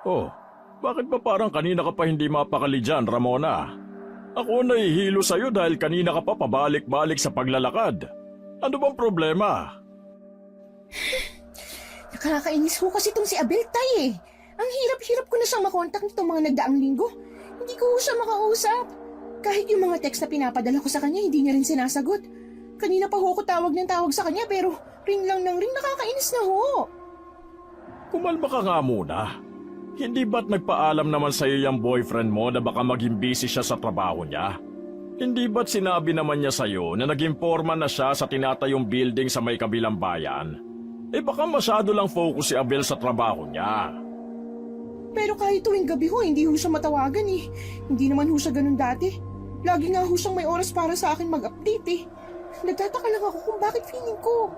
Oh, bakit ba parang kanina ka pa hindi mapakali dyan, Ramona? Ako nahihilo sa'yo dahil kanina ka pa pabalik-balik sa paglalakad. Ano bang problema? Nakakainis ho kasi itong si Abel, tay eh. Ang hirap-hirap ko na siyang makontak nitong mga nagdaang linggo. Hindi ko ho siya makausap. Kahit yung mga text na pinapadala ko sa kanya, hindi niya rin sinasagot. Kanina pa ho ko tawag ng tawag sa kanya pero ring lang ng ring, nakakainis na ho. Kumalma ka nga muna. Hindi ba't nagpaalam naman sa'yo yung boyfriend mo na baka maging busy siya sa trabaho niya? Hindi ba't sinabi naman niya sa'yo na naging foreman na siya sa tinatayong building sa may kabilang bayan? Eh baka masyado lang focus si Abel sa trabaho niya. Pero kahit tuwing gabi ho, hindi ho siya matawagan eh. Hindi naman ho siya ganun dati. Lagi nga ho siyang may oras para sa akin mag-update eh. Nagtataka lang ako kung bakit feeling ko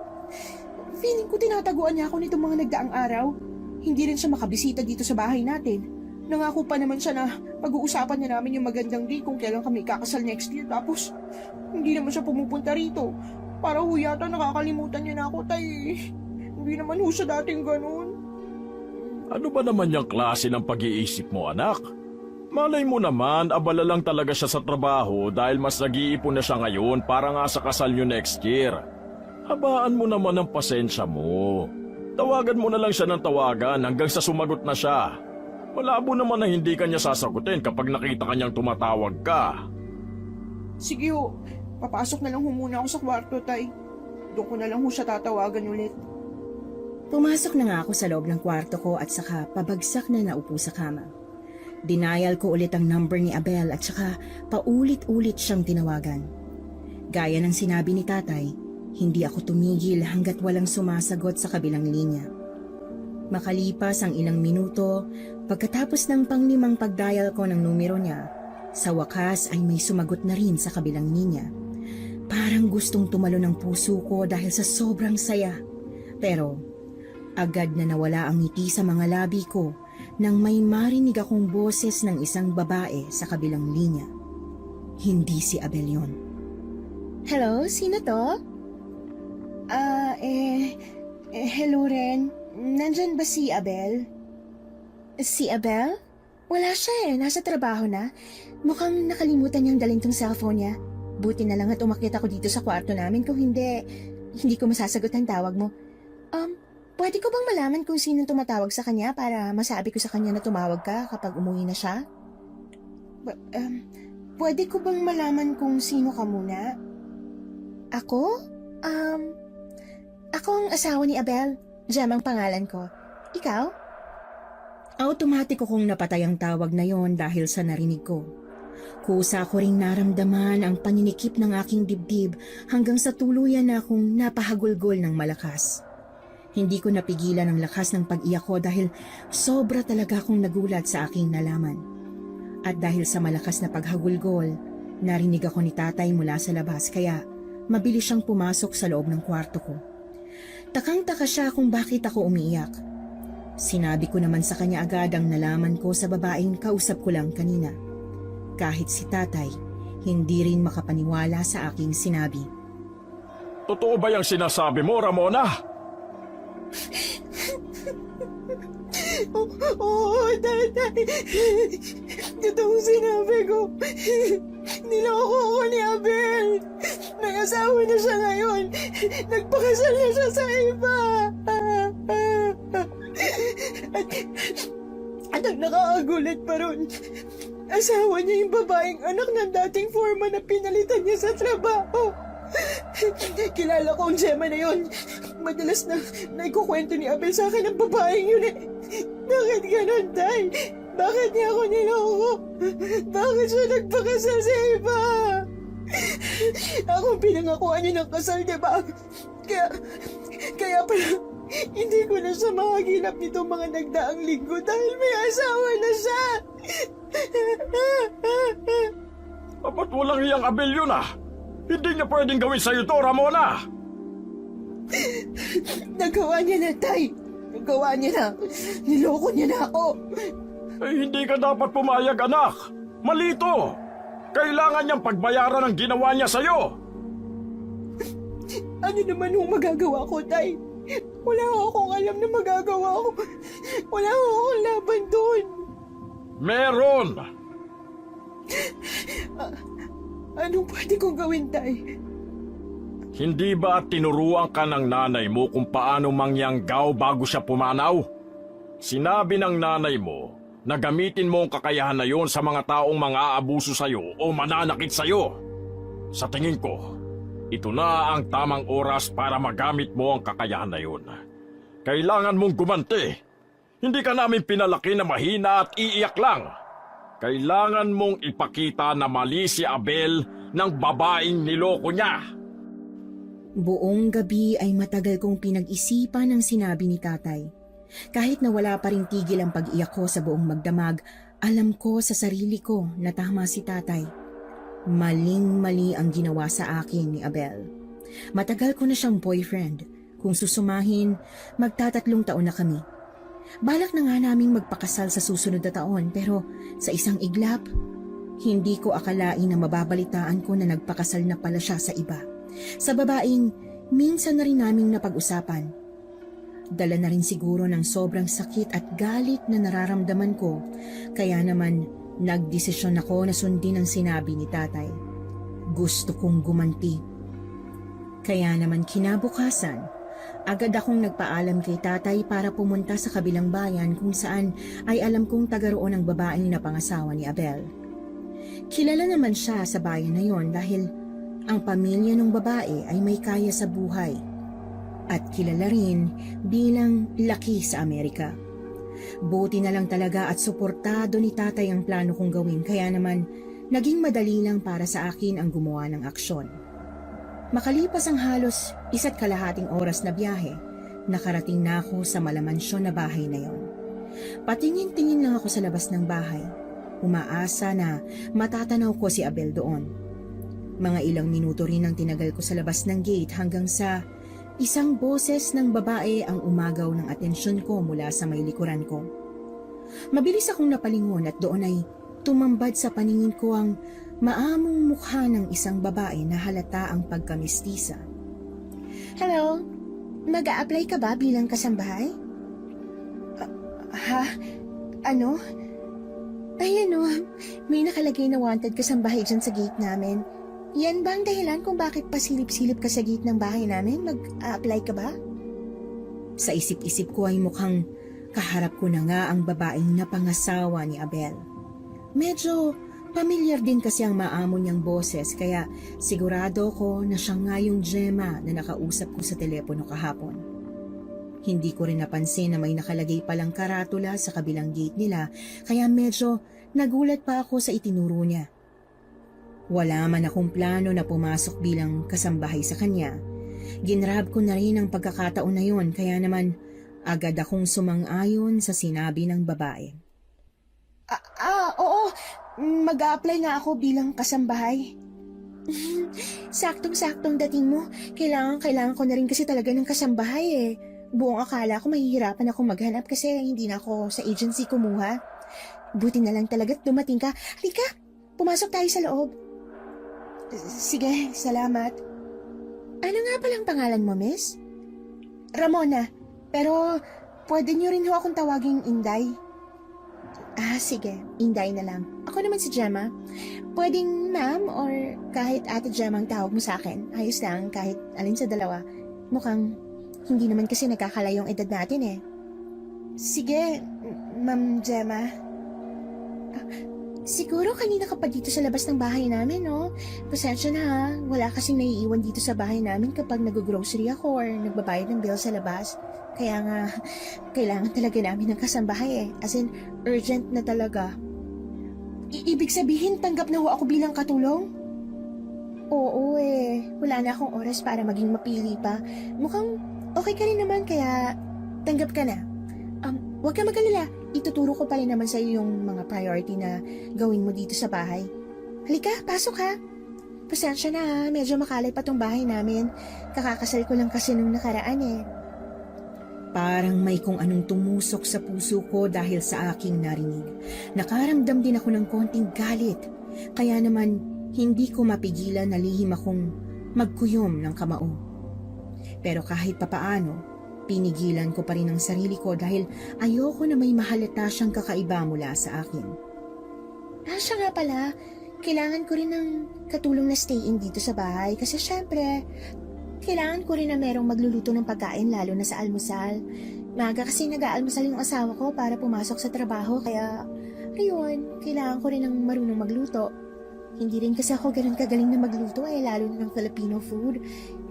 tinataguan niya ako nitong mga nagdaang araw. Hindi rin siya makabisita dito sa bahay natin. Nangako pa naman siya na pag-uusapan niya namin yung magandang day kung kailan kami kakasal next year. Tapos, hindi naman siya pumupunta rito. Para ho yata nakakalimutan niya na ako, tay. Hindi naman ho siya dating ganun. Ano ba naman yung klase ng pag-iisip mo, anak? Malay mo naman, abala lang talaga siya sa trabaho dahil mas nag-iipon na siya ngayon para nga sa kasal niyo next year. Habaan mo naman ang pasensya mo. Tawagan mo na lang siya ng tawagan hanggang sa sumagot na siya. Malabo naman na hindi kanya sasagutin kapag nakita kanyang tumatawag ka. Sige ho, papasok na lang ho muna ako sa kwarto, tay. Doon ko na lang ho siya tatawagan ulit. Pumasok na nga ako sa loob ng kwarto ko at saka pabagsak na naupo sa kama. Denial ko ulit ang number ni Abel at saka paulit-ulit siyang tinawagan. Gaya ng sinabi ni tatay, hindi ako tumigil hanggat walang sumasagot sa kabilang linya. Makalipas ang ilang minuto, pagkatapos ng panglimang pagdial ko ng numero niya, sa wakas ay may sumagot na rin sa kabilang linya. Parang gustong tumalo ng puso ko dahil sa sobrang saya. Pero agad na nawala ang ngiti sa mga labi ko nang may marinig akong boses ng isang babae sa kabilang linya. Hindi si Abel yun. Hello, sino to? Hello Ren. Nandyan ba si Abel? Si Abel? Wala siya eh, nasa trabaho na. Mukhang nakalimutan niyang dalhin tong cellphone niya. Buti na lang at umakyat ako dito sa kwarto namin, kung hindi ko masasagot ang tawag mo. Pwede ko bang malaman kung sino tumatawag sa kanya para masabi ko sa kanya na tumawag ka kapag umuwi na siya? Pwede ko bang malaman kung sino ka muna? Ako? Ako ang asawa ni Abel. Jem ang pangalan ko. Ikaw? Automatiko kong napatay ang tawag na yon dahil sa narinig ko. Kusa ko ring naramdaman ang paninikip ng aking dibdib hanggang sa tuluyan na akong napahagulgol ng malakas. Hindi ko napigilan ang lakas ng pag-iyak ko dahil sobra talaga akong nagulat sa aking nalaman. At dahil sa malakas na paghagulgol, narinig ako ni tatay mula sa labas kaya mabilis siyang pumasok sa loob ng kwarto ko. Takang-taka siya kung bakit ako umiiyak. Sinabi ko naman sa kanya agad ang nalaman ko sa babaeng kausap ko lang kanina. Kahit si tatay, hindi rin makapaniwala sa aking sinabi. Totoo ba yung sinasabi mo, Ramona? Oo, tatay. Totoo sinabi ko. Niloko ako ni Abel. May asawa na siya ngayon. Nagpakasal na siya sa iba. At ang nakakagulat pa ron, asawa niya yung babaeng anak ng dating foreman na pinalitan niya sa trabaho. Kilala ko ang Gemma na yun. Madalas na naikukwento ni Abel sa akin ang babaeng yun eh. Bakit ganun, tay? Bakit niya ako niloko? Bakit siya nagpakasal sa iba? Ako pinangakuan niya ng kasal, diba? Kaya pala, hindi ko na siya makagilap nitong mga nagdaang linggo dahil may asawa na siya. Ba't walang iyang Abel yun ah? Hindi niya pwedeng gawin sa'yo to, Ramona! Nagawa niya na, tay. Nagawa niya na. Niloko niya na ako. Eh, hindi ka dapat pumayag, anak. Mali to. Kailangan niyang pagbayaran ang ginawa niya sa'yo. Ano naman yung magagawa ko, tay? Wala akong alam na magagawa ko. Wala akong laban doon. Meron! Anong pwede kong gawin, Tay? Hindi ba tinuruan ka ng nanay mo kung paano mangyanggaw bago siya pumanaw? Sinabi ng nanay mo na gamitin mo ang kakayahan na yon sa mga taong mang-aabuso sa'yo o mananakit sa'yo. Sa tingin ko, ito na ang tamang oras para magamit mo ang kakayahan na yon. Kailangan mong gumanti. Hindi ka namin pinalaki na mahina at iiyak lang. Kailangan mong ipakita na mali si Abel ng babaeng niloko niya. Buong gabi ay matagal kong pinag-isipan ang sinabi ni tatay. Kahit na wala pa rin tigil ang pag-iyak ko sa buong magdamag, alam ko sa sarili ko na tama si tatay. Maling-mali ang ginawa sa akin ni Abel. Matagal ko na siyang boyfriend. Kung susumahin, magta3 taon na kami. Balak na nga naming magpakasal sa susunod na taon pero sa isang iglap, hindi ko akalain na mababalitaan ko na nagpakasal na pala siya sa iba. Sa babaeng minsan na rin naming napag-usapan. Dala na rin siguro ng sobrang sakit at galit na nararamdaman ko, kaya naman nagdesisyon ako na sundin ang sinabi ni tatay. Gusto kong gumanti. Kaya naman kinabukasan, agad akong nagpaalam kay tatay para pumunta sa kabilang bayan kung saan ay alam kong taga roon ang babaeng napangasawa ni Abel. Kilala naman siya sa bayan na yon dahil ang pamilya ng babae ay may kaya sa buhay at kilala rin bilang laki sa Amerika. Buti na lang talaga at suportado ni tatay ang plano kong gawin kaya naman naging madali lang para sa akin ang gumawa ng aksyon. Makalipas ang halos 1.5 oras na biyahe, nakarating na ako sa malamansyon na bahay na yon. Patingin-tingin lang ako sa labas ng bahay, umaasa na matatanaw ko si Abel doon. Mga ilang minuto rin ang tinagal ko sa labas ng gate hanggang sa isang boses ng babae ang umagaw ng atensyon ko mula sa may likuran ko. Mabilis akong napalingon at doon ay tumambad sa paningin ko ang maamong mukha ng isang babae na halata ang pagkamistisa. Hello? Mag-a-apply ka ba bilang kasambahay? Ano? Ay may nakalagay na wanted kasambahay dyan sa gate namin. Yan ba ang dahilan kung bakit pasilip-silip ka sa gate ng bahay namin? Mag-a-apply ka ba? Sa isip-isip ko ay mukhang kaharap ko na nga ang babaeng napangasawa ni Abel. Medyo pamilyar din kasi ang maamo niyang boses kaya sigurado ko na siya nga yung Gemma na nakausap ko sa telepono kahapon. Hindi ko rin napansin na may nakalagay palang karatula sa kabilang gate nila kaya medyo nagulat pa ako sa itinuro niya. Wala man akong plano na pumasok bilang kasambahay sa kanya. Ginrab ko na rin ang pagkakataon na yon kaya naman agad akong sumang-ayon sa sinabi ng babae. Oo. Mag-a-apply nga ako bilang kasambahay. Saktong-saktong dating mo. Kailangan ko na rin kasi talaga ng kasambahay eh. Buong akala ko mahihirapan akong maghanap kasi hindi na ako sa agency kumuha. Buti na lang talaga't dumating ka. Halika, pumasok tayo sa loob. Sige, salamat. Ano nga palang pangalan mo, miss? Ramona, pero pwede niyo rin ho akong tawaging Inday. Sige, Inday na lang. Ako naman si Gemma. Pwedeng ma'am or kahit ate Gemma ang tawag mo sa akin. Ayos lang, kahit alin sa dalawa. Mukhang hindi naman kasi nagkakalayo yung edad natin eh. Sige, Ma'am Gemma. Siguro kanina ka pa dito sa labas ng bahay namin, no? Pasensya na ha, wala kasing naiiwan dito sa bahay namin kapag nag-grocery ako or nagbabayad ng bill sa labas. Kaya nga, kailangan talaga namin ng kasambahay eh. As in, urgent na talaga. Ibig sabihin, tanggap na ho ako bilang katulong? Oo eh, wala na akong oras para maging mapili pa. Mukhang okay ka rin naman kaya tanggap ka na. Huwag ka mag-alala. Ituturo ko pa rin naman sa iyo yung mga priority na gawin mo dito sa bahay. Halika, pasok ha. Pasensya na ha, medyo makalay pa tong bahay namin. Kakakasal ko lang kasi nung nakaraan eh. Parang may kung anong tumusok sa puso ko dahil sa aking narinig. Nakaramdam din ako ng konting galit. Kaya naman, hindi ko mapigilan na lihim akong magkuyom ng kamao. Pero kahit papaano, pinigilan ko pa rin ang sarili ko dahil ayoko na may mahalata siyang kakaiba mula sa akin. Siya nga pala, kailangan ko rin ng katulong na stay-in dito sa bahay kasi syempre, kailangan ko rin na merong magluluto ng pagkain lalo na sa almusal. Maaga kasi nag-aalmusal yung asawa ko para pumasok sa trabaho kaya, ayun, kailangan ko rin ng marunong magluto. Hindi rin kasi ako ganun kagaling na magluto lalo na ng Filipino food.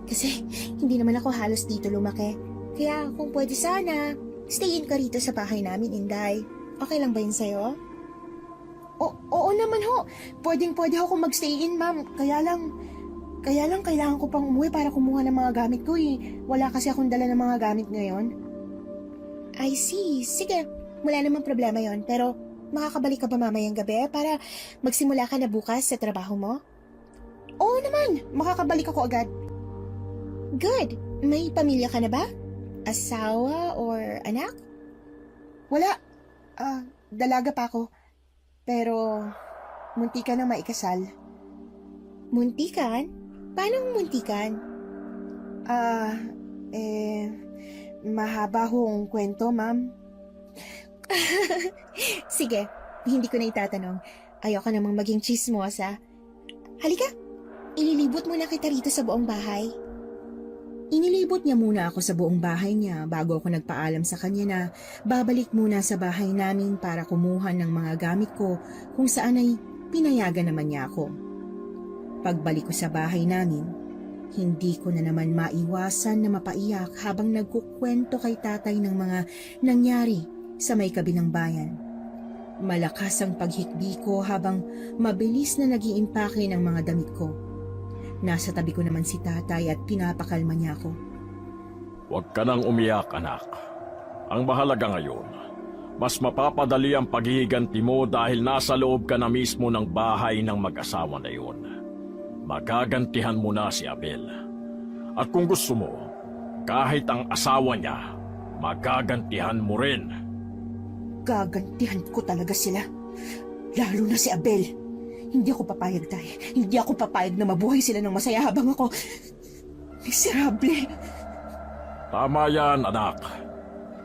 Kasi hindi naman ako halos dito lumaki. Kaya kung pwede sana, stay-in ka rito sa bahay namin, Inday. Okay lang ba yun sa'yo? Oo naman ho. Pwede ako mag-stay-in, ma'am. Kaya lang kailangan ko pang umuwi para kumuha ng mga gamit ko eh. Wala kasi akong dala ng mga gamit ngayon. I see. Sige, wala namang problema yon. Pero makakabalik ka ba mamayang gabi para magsimula ka na bukas sa trabaho mo? Oo naman, makakabalik ako agad. Good. May pamilya ka na ba? Asawa or anak? Wala. Dalaga pa ako. Pero muntikan na maikasal. Muntikan? Paano muntikan? Mahaba hong kwento, ma'am. Sige, hindi ko na itatanong. Ayoko namang maging chismosa. Halika, ililibot muna kita rito sa buong bahay. Inilibot niya muna ako sa buong bahay niya bago ako nagpaalam sa kanya na babalik muna sa bahay namin para kumuha ng mga gamit ko kung saan ay pinayagan naman niya ako. Pagbalik ko sa bahay namin, hindi ko na naman maiwasan na mapaiyak habang nagkukwento kay tatay ng mga nangyari sa may kabilang bayan. Malakas ang paghikbi ko habang mabilis na nag-iimpake ng mga damit ko. Nasa tabi ko naman si tatay at pinapakalma niya ako. Huwag ka nang umiyak, anak. Ang mahalaga ngayon, mas mapapadali ang paghihiganti mo dahil nasa loob ka na mismo ng bahay ng mag-asawa na yun. Magagantihan mo na si Abel. At kung gusto mo, kahit ang asawa niya, magagantihan mo rin. Gagantihan ko talaga sila. Lalo na si Abel. Hindi ako papayag, tay. Hindi ako papayag na mabuhay sila ng masaya habang ako miserable. Tama yan, anak.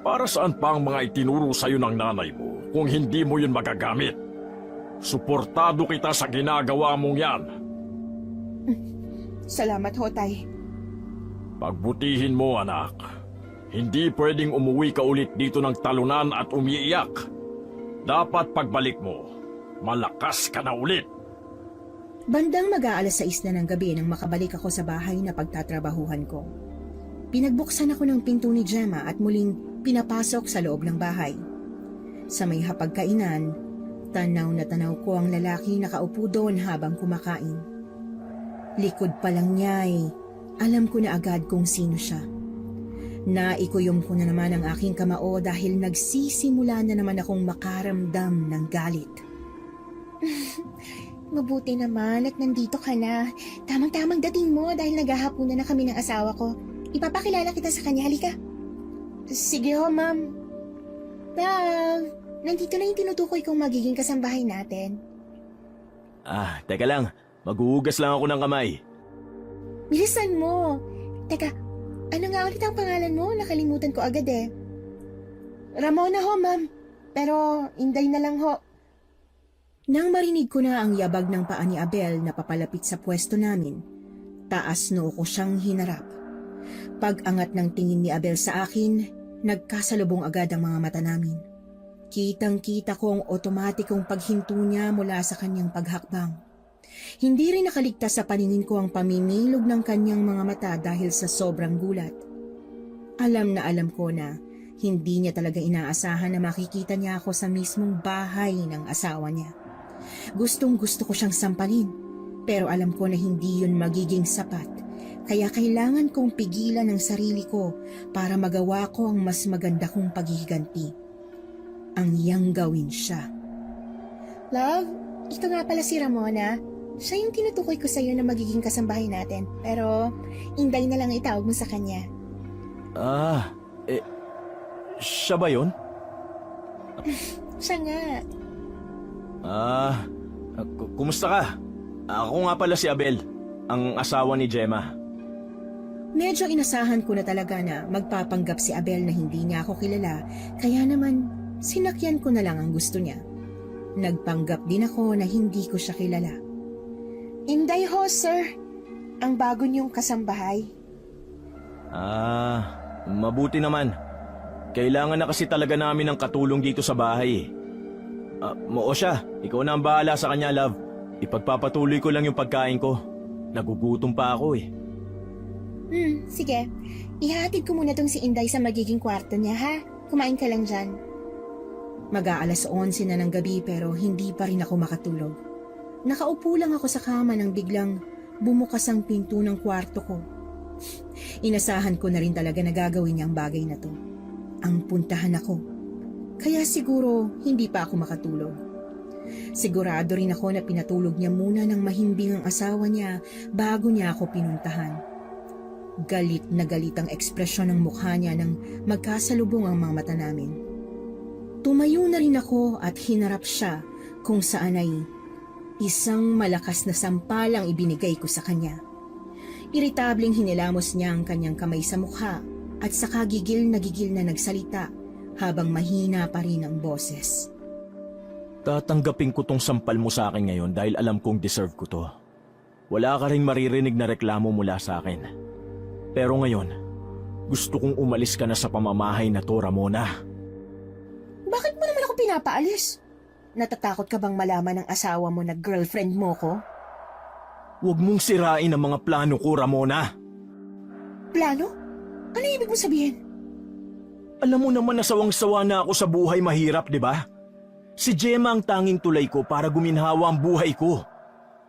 Para saan pa ang mga itinuro sa'yo ng nanay mo kung hindi mo yun magagamit? Suportado kita sa ginagawa mong yan. Salamat ho, tay. Pagbutihin mo, anak. Hindi pwedeng umuwi ka ulit dito ng talunan at umiiyak. Dapat pagbalik mo, malakas ka na ulit. Bandang mag-aalas 6 na ng gabi nang makabalik ako sa bahay na pagtatrabahuhan ko. Pinagbuksan ako ng pinto ni Gemma at muling pinapasok sa loob ng bahay. Sa may hapagkainan, tanaw na tanaw ko ang lalaki nakaupo doon habang kumakain. Likod pa lang niya ay alam ko na agad kung sino siya. Naikuyom ko na naman ang aking kamao dahil nagsisimula na naman akong makaramdam ng galit. Mabuti naman at nandito ka na. Tamang-tamang dating mo dahil naghahapunan na kami ng asawa ko. Ipapakilala kita sa kanya, halika. Sige ho, ma'am. Love, nandito na yung tinutukoy kong magiging kasambahay natin. Teka lang. Maghuhugas lang ako ng kamay. Bilisan mo. Teka, ano nga ulit ang pangalan mo? Nakalimutan ko agad eh. Ramona ho, ma'am. Pero Inday na lang ho. Nang marinig ko na ang yabag ng paa ni Abel na papalapit sa pwesto namin, taas noo ko siyang hinarap. Pag-angat ng tingin ni Abel sa akin, nagkasalubong agad ang mga mata namin. Kitang-kita ko ang otomatikong paghinto niya mula sa kanyang paghakbang. Hindi rin nakaligtas sa paningin ko ang pamimilog ng kanyang mga mata dahil sa sobrang gulat. Alam na alam ko na hindi niya talaga inaasahan na makikita niya ako sa mismong bahay ng asawa niya. Gustong-gusto ko siyang sampalin, pero alam ko na hindi yun magiging sapat. Kaya kailangan kong pigilan ang sarili ko para magawa ko ang mas maganda kong paghihiganti. Ang iyang gawin siya. Love, ito nga pala si Ramona. Siya yung tinutukoy ko sa'yo na magiging kasambahay natin. Pero, Inday na lang itawag mo sa kanya. Siya ba yun? Siya nga. Kumusta ka? Ako nga pala si Abel, ang asawa ni Gemma. Medyo inasahan ko na talaga na magpapanggap si Abel na hindi niya ako kilala, kaya naman sinakyan ko na lang ang gusto niya. Nagpanggap din ako na hindi ko siya kilala. Inday ho, sir. Ang bago niyong kasambahay. Mabuti naman. Kailangan na kasi talaga namin ng katulong dito sa bahay. Moo siya, ikaw na ang bahala sa kanya, love. Ipagpapatuloy ko lang yung pagkain ko. Nagugutom pa ako eh. Sige. Ihatid ko muna tong si Inday sa magiging kwarto niya, ha? Kumain ka lang dyan. Mag-aalas 11 na ng gabi pero hindi pa rin ako makatulog. Nakaupo lang ako sa kama nang biglang bumukas ang pinto ng kwarto ko. Inasahan ko na rin talaga na gagawin niya ang bagay na to. Ang puntahan ako. Kaya siguro hindi pa ako makatulog. Sigurado rin ako na pinatulog niya muna ng mahimbing ang asawa niya bago niya ako pinuntahan. Galit na galit ang ekspresyon ng mukha niya nang magkasalubong ang mga mata namin. Tumayo na rin ako at hinarap siya kung saan ay isang malakas na sampalang ibinigay ko sa kanya. Iritableng hinilamos niya ang kanyang kamay sa mukha at saka gigil na nagsalita habang mahina pa rin ang boses. Tatanggapin ko tong sampal mo sa akin ngayon dahil alam kong deserve ko to. Wala ka ring maririnig na reklamo mula sa akin. Pero ngayon, gusto kong umalis ka na sa pamamahay na to, Ramona. Bakit mo naman ako pinapaalis? Natatakot ka bang malaman ng asawa mo na girlfriend mo ko? Huwag mong sirain ang mga plano ko, Ramona. Plano? Ano ibig mo sabihin? Alam mo naman na sawang-sawa na ako sa buhay mahirap, di ba? Si Gemma ang tanging tulay ko para guminhawa ang buhay ko.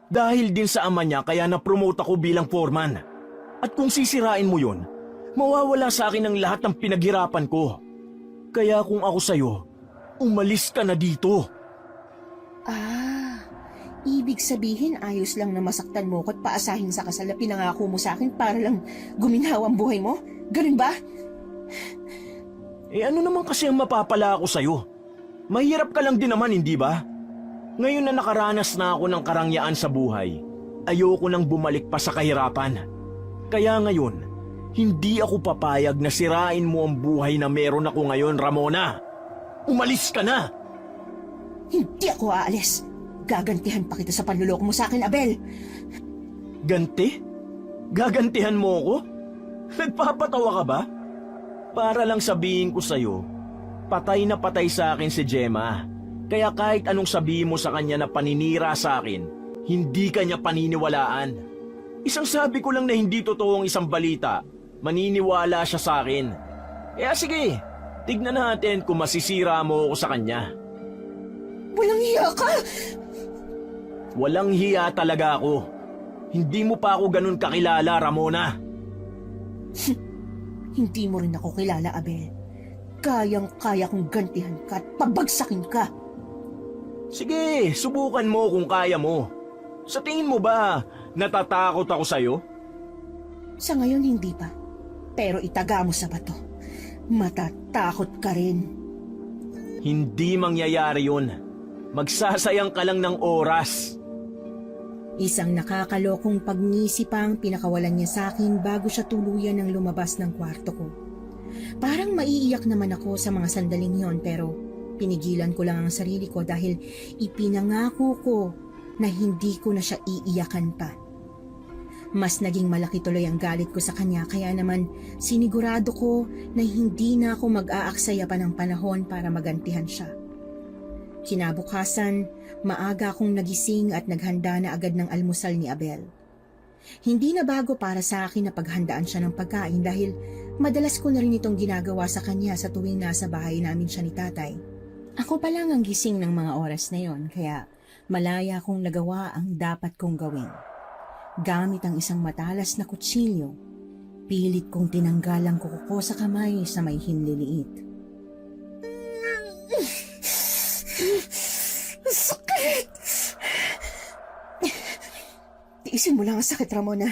Dahil din sa ama niya kaya na-promote ako bilang foreman. At kung sisirain mo yun, mawawala sa akin ang lahat ng pinaghirapan ko. Kaya kung ako sa'yo, umalis ka na dito. Ibig sabihin ayos lang na masaktan mo ko at paasahin sa kasal na pinangako mo sa akin para lang guminhawa ang buhay mo? Ganun ba? Ano naman kasi ang mapapala ako sa'yo? Mahirap ka lang din naman, hindi ba? Ngayon na nakaranas na ako ng karangyaan sa buhay, ayoko nang bumalik pa sa kahirapan. Kaya ngayon, hindi ako papayag na sirain mo ang buhay na meron ako ngayon, Ramona. Umalis ka na! Hindi ako aalis. Gagantihan pa kita sa panluloko mo sa akin, Abel. Ganti? Gagantihan mo ako? Nagpapatawa ka ba? Para lang sabihin ko sa'yo, patay na patay sa akin si Gemma. Kaya kahit anong sabihin mo sa kanya na paninira sa akin, hindi kanya paniniwalaan. Isang sabi ko lang na hindi totoo ang isang balita, maniniwala siya sa akin. Kaya sige, tignan natin kung masisira mo ako sa kanya. Walang hiya ka! Walang hiya talaga ako. Hindi mo pa ako ganun kakilala, Ramona. Hindi mo rin ako kilala, Abel. Kayang-kaya kong gantihan ka at pabagsakin ka. Sige, subukan mo kung kaya mo. Sa tingin mo ba, natatakot ako sa'yo? Sa ngayon, hindi pa. Pero itaga mo sa bato. Matatakot ka rin. Hindi mangyayari yun. Magsasayang ka lang ng oras. Isang nakakalokong pagngisi pa ang pinakawalan niya sa akin bago siya tuluyan ng lumabas ng kwarto ko. Parang maiiyak naman ako sa mga sandaling yon pero pinigilan ko lang ang sarili ko dahil ipinangako ko na hindi ko na siya iiyakan pa. Mas naging malaki tuloy ang galit ko sa kanya kaya naman sinigurado ko na hindi na ako mag-aaksaya pa ng panahon para magantihan siya. Kinabukasan, maaga akong nagising at naghanda na agad ng almusal ni Abel. Hindi na bago para sa akin na paghandaan siya ng pagkain dahil madalas ko na rin itong ginagawa sa kanya sa tuwing nasa bahay namin siya ni tatay. Ako pa lang ang gising ng mga oras na yon kaya malaya kong nagawa ang dapat kong gawin. Gamit ang isang matalas na kutsilyo, pilit kong tinanggal ang kuko sa kamay sa may hinliliit. Sakit! Tiisin mo lang ang sakit, Ramona.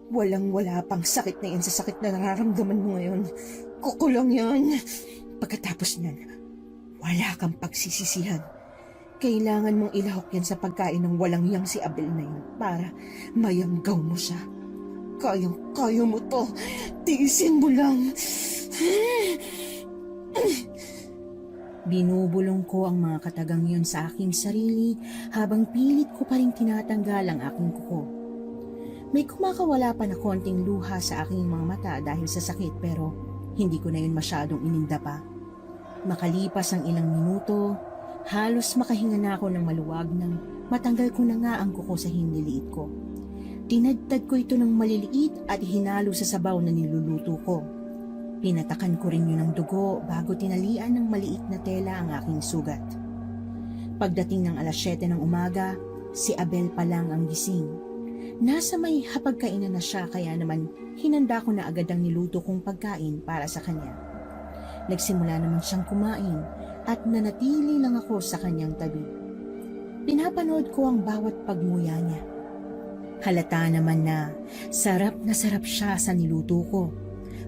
Walang-wala pang sakit na yan sa sakit na nararamdaman mo ngayon. Kukulang yan. Pagkatapos niyan, wala kang pagsisisihan. Kailangan mong ilahok yan sa pagkain ng walang yang si Abel na yun para mayanggaw mo siya. Kayang-kaya mo to. Tiisin mo lang. Binubulong ko ang mga katagang yon sa aking sarili habang pilit ko pa rin tinatanggal ang aking kuko. May kumakawala pa na konting luha sa aking mga mata dahil sa sakit pero hindi ko na yun masyadong ininda pa. Makalipas ang ilang minuto, halos makahinga na ako ng maluwag nang matanggal ko na nga ang kuko sa hiniliit ko. Tinadtad ko ito ng maliliit at hinalo sa sabaw na niluluto ko. Pinatakan ko rin yun ng dugo bago tinalian ng maliit na tela ang aking sugat. Pagdating ng 7:00 ng umaga, si Abel pa lang ang gising. Nasa may hapagkainan na siya kaya naman hinanda ko na agad ang niluto kong pagkain para sa kanya. Nagsimula naman siyang kumain at nanatili lang ako sa kanyang tabi. Pinapanood ko ang bawat pagmuya niya. Halata naman na sarap siya sa niluto ko.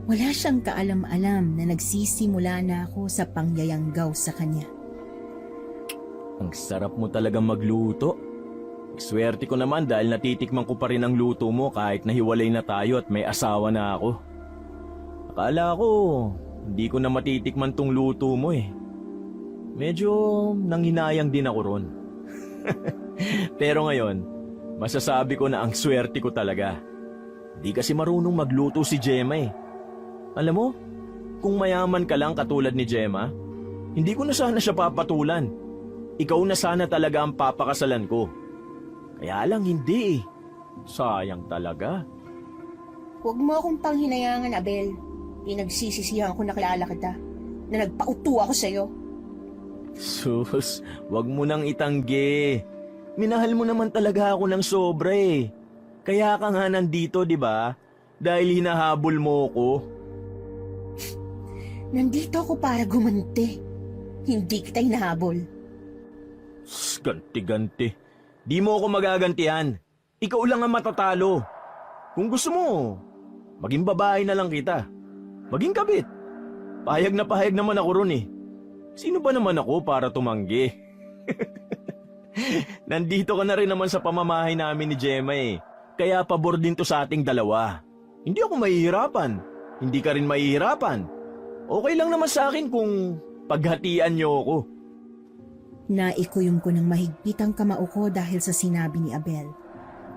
Wala siyang kaalam-alam na nagsisimula na ako sa pangyayanggaw sa kanya. Ang sarap mo talagang magluto. Swerte ko naman dahil natitikman ko pa rin ang luto mo kahit nahiwalay na tayo at may asawa na ako. Akala ko, hindi ko na matitikman tong luto mo eh. Medyo nanghinayang din ako ron. Pero ngayon, masasabi ko na ang swerte ko talaga. Di kasi marunong magluto si Gemma eh. Alam mo, kung mayaman ka lang katulad ni Gemma, hindi ko na sana siya papatulan. Ikaw na sana talaga ang papakasalan ko. Kaya lang hindi eh. Sayang talaga. Huwag mo akong panghinayangan, Abel. Pinagsisisihan ko na kilala kita, na nagpauto ako sa'yo. Sus, wag mo nang itanggi. Minahal mo naman talaga ako ng sobra eh. Kaya ka nga nandito, di ba? Dahil hinahabol mo ko. Nandito ako para gumanti. Hindi kita hinahabol. Ganti-ganti. Di mo ako magagantihan. Ikaw lang ang matatalo. Kung gusto mo, maging babae na lang kita. Maging kabit. Pahayag naman ako ron eh. Sino ba naman ako para tumanggi? Nandito ka na rin naman sa pamamahay namin ni Gemma eh. Kaya pabor din to sa ating dalawa. Hindi ako mahihirapan. Hindi ka rin mahihirapan. Okay lang naman sa akin kung paghatian niyo ako. Naikuyom ko ng mahigpit ang kamao ko dahil sa sinabi ni Abel.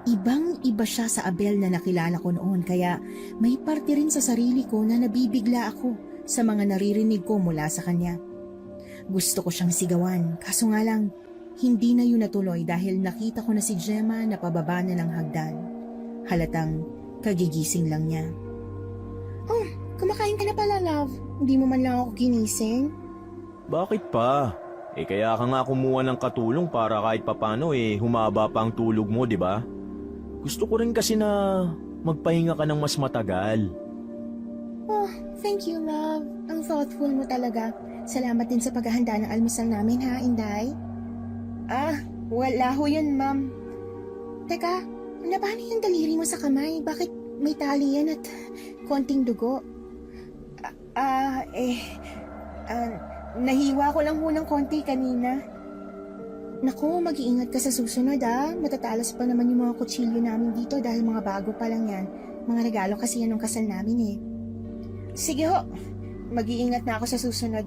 Ibang-iba siya sa Abel na nakilala ko noon kaya may parte rin sa sarili ko na nabibigla ako sa mga naririnig ko mula sa kanya. Gusto ko siyang sigawan kaso nga lang hindi na yun natuloy dahil nakita ko na si Gemma na pababa na ng hagdan. Halatang kagigising lang niya. Oh, kumakain ka na pala, love. Hindi mo man lang ako ginising. Bakit pa? Kaya ka nga kumuha ng katulong para kahit papano humaba pa ang tulog mo, di ba? Gusto ko rin kasi na magpahinga ka ng mas matagal. Oh, thank you, love. Ang thoughtful mo talaga. Salamat din sa paghahanda ng almusal namin, ha, Inday? Wala ho yun, ma'am. Teka, paano yung daliri mo sa kamay? Bakit may tali yan at konting dugo? Nahiwa ko lang ho ng konti kanina. Naku, mag-iingat ka sa susunod Matatalas pa naman yung mga kutsilyo namin dito dahil mga bago pa lang yan. Mga regalo kasi yan ng kasal namin eh. Sige ho, mag-iingat na ako sa susunod.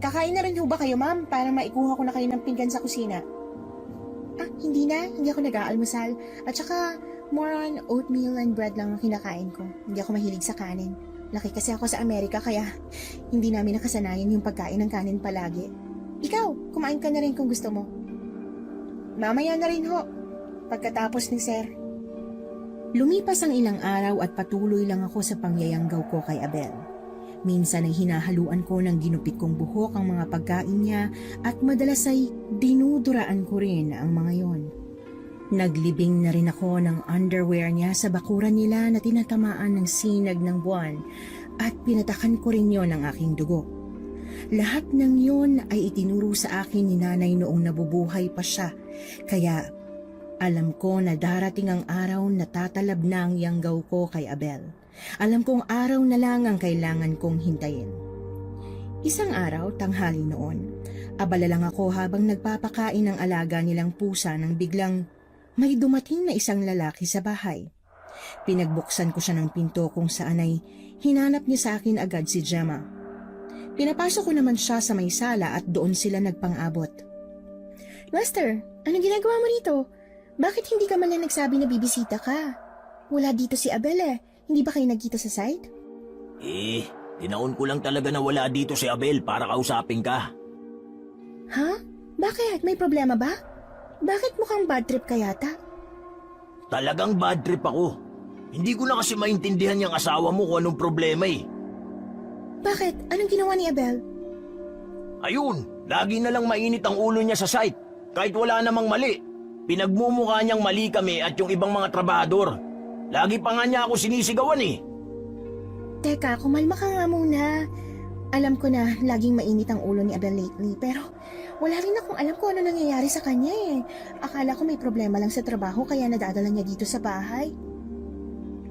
Kakain na rin ho ba kayo, ma'am? Para maikuha ko na kayo ng pinggan sa kusina. Hindi na. Hindi ako nag-aalmusal. At saka, more on oatmeal and bread lang ang kinakain ko. Hindi ako mahilig sa kanin. Laki kasi ako sa Amerika kaya hindi namin nakasanayan yung pagkain ng kanin palagi. Ikaw, kumain ka na rin kung gusto mo. Mamaya na rin ho, pagkatapos ni Sir. Lumipas ang ilang araw at patuloy lang ako sa pangyayanggaw ko kay Abel. Minsan ay hinahaluan ko ng ginupit kong buhok ang mga pagkain niya at madalas ay dinuduraan ko rin ang mga yon. Naglibing na rin ako ng underwear niya sa bakuran nila na tinatamaan ng sinag ng buwan at pinatakan ko rin yon ng aking dugo. Lahat ng yon ay itinuro sa akin ni nanay noong nabubuhay pa siya, kaya alam ko na darating ang araw na tatalab na ang yanggaw ko kay Abel. Alam kong araw na lang ang kailangan kong hintayin. Isang araw, tanghali noon, abala lang ako habang nagpapakain ng alaga nilang pusa nang biglang may dumating na isang lalaki sa bahay. Pinagbuksan ko siya ng pinto kung saan ay hinanap niya sa akin agad si Gemma. Pinapasok ko naman siya sa may sala at doon sila nagpang-abot. Lester, anong ginagawa mo dito? Bakit hindi ka man lang nagsabi na bibisita ka? Wala dito si Abel eh. Hindi ba kayo nagkita sa site? Tinaon ko lang talaga na wala dito si Abel para kausapin ka. Ha? Bakit? May problema ba? Bakit mukhang bad trip ka yata? Talagang bad trip ako. Hindi ko na kasi maintindihan yung asawa mo kung anong problema eh. Bakit? Anong ginawa ni Abel? Ayun, lagi na lang mainit ang ulo niya sa site. Kahit wala namang mali. Pinagmumukha niyang mali kami at yung ibang mga trabahador. Lagi pa nga niya ako sinisigawan eh. Teka, kumalma ka nga muna. Alam ko na laging mainit ang ulo ni Abel lately, pero wala rin akong alam kung ano nangyayari sa kanya eh. Akala ko may problema lang sa trabaho kaya nadadala niya dito sa bahay.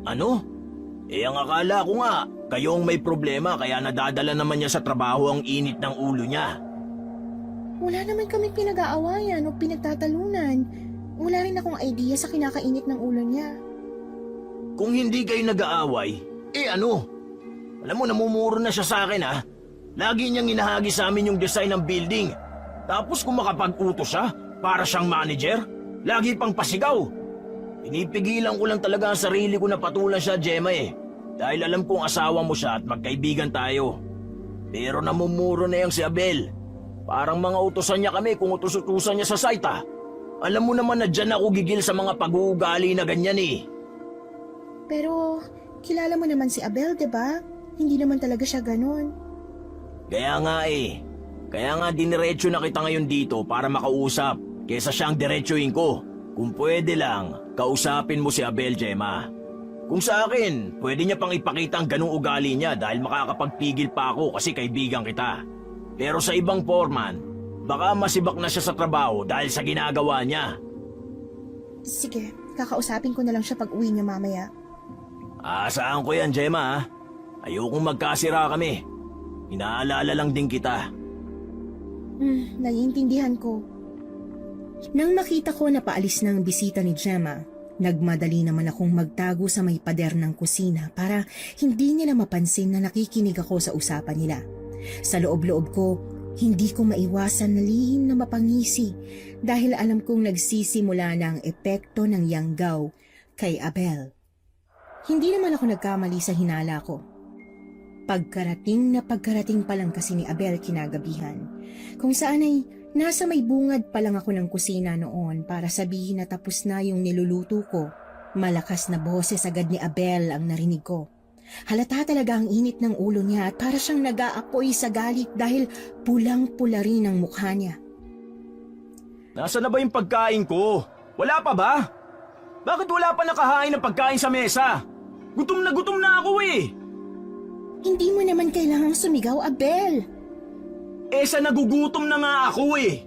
Ano? Ang akala ko nga, kayong may problema kaya nadadala naman niya sa trabaho ang init ng ulo niya. Wala naman kami pinag-aawayan o pinagtatalunan. Wala rin akong idea sa kinakainit ng ulo niya. Kung hindi kayo nag-aaway, ano? Alam mo, namumuro na siya sa akin ha. Lagi niyang inahagi sa amin yung design ng building. Tapos kung makapag-utos siya, para siyang manager, lagi pang pasigaw. Pinipigilan ko lang talaga ang sarili ko na patulan siya, Gemma eh. Dahil alam kong asawa mo siya at magkaibigan tayo. Pero namumuro na yung si Abel. Parang mga utosan niya kami kung utos-utusan niya sa site ha. Alam mo naman na dyan ako gigil sa mga pag-uugali na ganyan eh. Pero kilala mo naman si Abel, 'di ba? Hindi naman talaga siya ganun. Kaya nga eh. Kaya nga diniretso na kita ngayon dito para makausap. Kesa siyang diretsuhin ko. Kung pwede lang, kausapin mo si Abel, Gemma. Kung sa akin, pwede niya pang ipakita ang ganung ugali niya dahil makakapagpigil pa ako kasi kaibigan kita. Pero sa ibang foreman, baka masibak na siya sa trabaho dahil sa ginagawa niya. Sige, kakausapin ko na lang siya pag uwi niya mamaya. Saan ko yan, Gemma ha? Ayokong magkasira kami. Inaalala lang din kita. Naiintindihan ko. Nang makita ko na paalis ng bisita ni Gemma, nagmadali naman akong magtago sa may pader ng kusina para hindi nila mapansin na nakikinig ako sa usapan nila. Sa loob-loob ko, hindi ko maiwasan na lihim na mapangisi dahil alam kong nagsisimula na ang epekto ng yanggaw kay Abel. Hindi naman ako nagkamali sa hinala ko. Pagkarating pa lang kasi ni Abel kinagabihan, kung saan ay nasa may bungad pa lang ako ng kusina noon para sabihin na tapos na yung niluluto ko. Malakas na boses agad ni Abel ang narinig ko. Halata talaga ang init ng ulo niya at para siyang nag-aapoy sa galit dahil pulang-pula rin ang mukha niya. Nasaan na ba yung pagkain ko? Wala pa ba? Bakit wala pa nakahain ng pagkain sa mesa? Gutom na ako eh! Hindi mo naman kailangang sumigaw, Abel. Sa nagugutom na nga ako eh!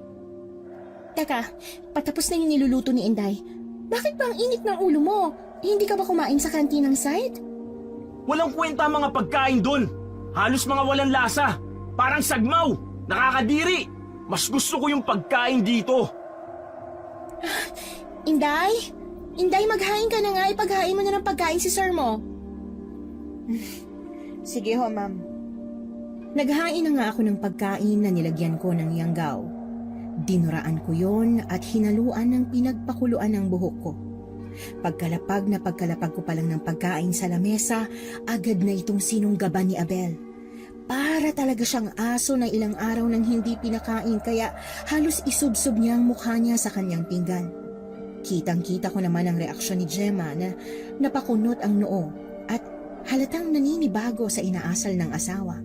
Teka, patapos na yung niluluto ni Inday. Bakit ba ang init ng ulo mo? Hindi ka ba kumain sa kantinang side? Walang kwenta ang mga pagkain doon. Halos mga walang lasa. Parang sagmaw. Nakakadiri. Mas gusto ko yung pagkain dito. Inday? Inday, maghain ka na nga. Ipaghain mo na ng pagkain si sir mo. Sige ho, ma'am. Naghain na nga ako ng pagkain na nilagyan ko ng yanggaw. Dinuraan ko yon at hinaluan ng pinagpakuluan ng buhok ko. Pagkalapag ko pa lang ng pagkain sa lamesa, agad na itong sinunggaban ni Abel. Para talaga siyang aso na ilang araw nang hindi pinakain kaya halos isubsob niya ang mukha niya sa kanyang pinggan. Kitang-kita ko naman ang reaksyon ni Gemma na napakunot ang noo at halatang naninibago sa inaasal ng asawa.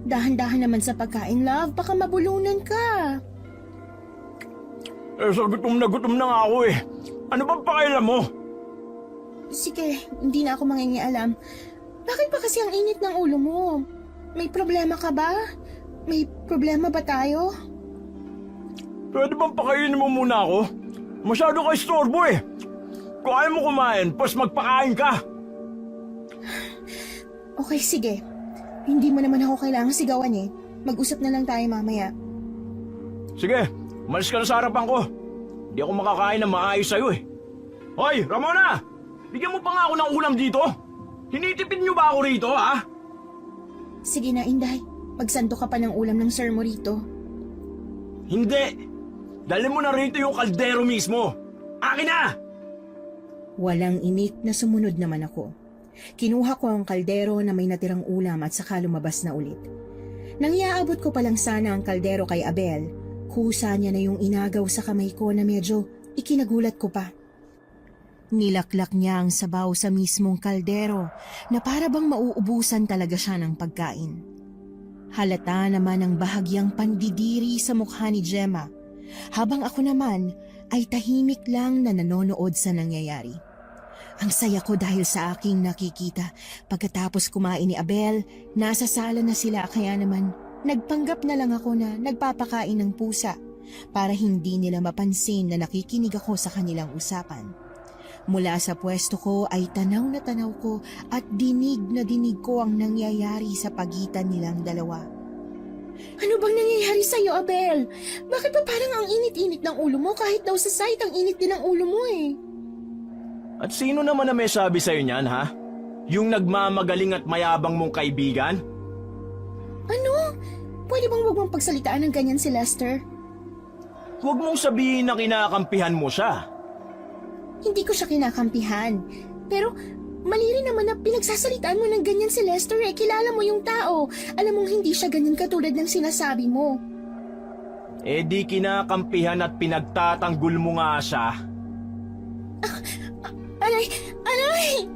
Dahan-dahan naman sa pagkain, love. Baka mabulunan ka. Sa gutom na nga ako eh. Ano bang pakailan mo? Sige, hindi na ako mangingialam. Bakit ba kasi ang init ng ulo mo? May problema ka ba? May problema ba tayo? Pwede bang pakainin mo muna ako? Masyado ka istorbo eh. Kung ayaw mo kumain, pas magpakain ka. Okay, sige. Hindi mo naman ako kailangang sigawan eh. Mag-usap na lang tayo mamaya. Sige, umalis ka na sa harapan ko. Hindi ako makakain ng maayos sa'yo eh. Hoy, Ramona! Bigyan mo pa nga ako ng ulam dito. Hinitipid niyo ba ako rito, ha? Sige na, Inday. Magsando ka pa ng ulam ng sir mo rito. Hindi! Dali mo na rito yung kaldero mismo! Akin na! Walang inik na sumunod naman ako. Kinuha ko ang kaldero na may natirang ulam at saka lumabas na ulit. Nang iaabot ko pa lang sana ang kaldero kay Abel, kusa niya na yung inagaw sa kamay ko na medyo ikinagulat ko pa. Nilaklak niya ang sabaw sa mismong kaldero na para bang mauubusan talaga siya ng pagkain. Halata naman ang bahagyang pandidiri sa mukha ni Gemma, habang ako naman ay tahimik lang na nanonood sa nangyayari. Ang saya ko dahil sa aking nakikita. Pagkatapos kumain ni Abel, nasa sala na sila kaya naman nagpanggap na lang ako na nagpapakain ng pusa para hindi nila mapansin na nakikinig ako sa kanilang usapan. Mula sa pwesto ko ay tanaw na tanaw ko at dinig na dinig ko ang nangyayari sa pagitan nilang dalawa. Ano bang nangyayari sa'yo, Abel? Bakit pa parang ang init-init ng ulo mo kahit daw sa site ang init din ng ulo mo eh? At sino naman na may sabi sa'yo niyan, ha? Yung nagmamagaling at mayabang mong kaibigan? Ano? Pwede bang wag mong pagsalitaan ng ganyan si Lester? Huwag mong sabihin na kinakampihan mo siya. Hindi ko siya kinakampihan. Pero mali rin naman na pinagsasalitaan mo ng ganyan si Lester eh. Kilala mo yung tao. Alam mong hindi siya ganyan katulad ng sinasabi mo. Eh di kinakampihan at pinagtatanggol mo nga siya. Aray!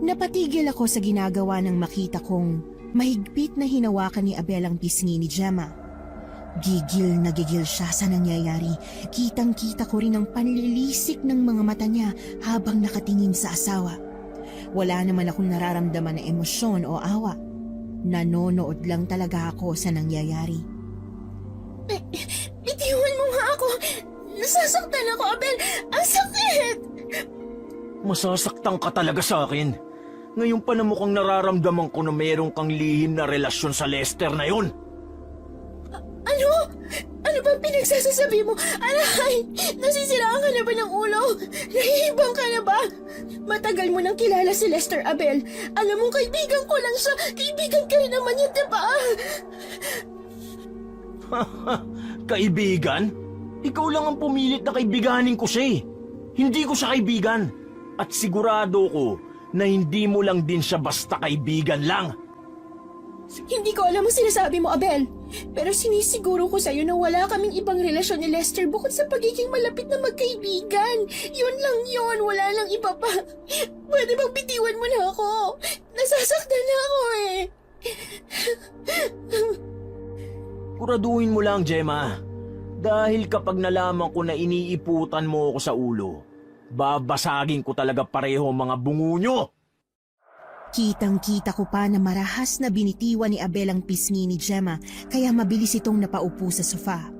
Napatigil ako sa ginagawa ng makita kong mahigpit na hinawakan ni Abel ang pisngi ni Gemma. Gigil na gigil siya sa nangyayari. Kitang-kita ko rin ang panlilisik ng mga mata niya habang nakatingin sa asawa. Wala naman akong nararamdaman na emosyon o awa. Nanonood lang talaga ako sa nangyayari. Bitiwan mo nga ako! Nasasaktan ako, Abel! Ang sakit! Masasaktan ka talaga sa akin. Ngayon pa na mukhang nararamdaman ko na mayroong kang lihim na relasyon sa Lester na yun. Ano? Ano ba pinagsasasabi mo? Aray! Nasisiraan ka na ba ng ulo? Nahihibang ka na ba? Matagal mo nang kilala si Lester, Abel. Alam mo, kaibigan ko lang siya. Kaibigan ka rin naman yan, diba? Kaibigan? Ikaw lang ang pumilit na kaibiganin ko siya eh. Hindi ko siya kaibigan. At sigurado ko na hindi mo lang din siya basta kaibigan lang. Hindi ko alam ang sinasabi mo, Abel. Pero sinisiguro ko sa'yo na wala kaming ibang relasyon ni Lester bukod sa pagiging malapit na magkaibigan. Yun lang yun, wala lang iba pa. Pwede bang bitiwan mo na ako? Nasasaktan na ako eh. Kuraduhin mo lang, Gemma. Dahil kapag nalaman ko na iniiputan mo ako sa ulo, babasagin ko talaga pareho mga bungo nyo. Kitang-kita ko pa na marahas na binitiwan ni Abel ang pisngi ni Gemma kaya mabilis itong napaupo sa sofa.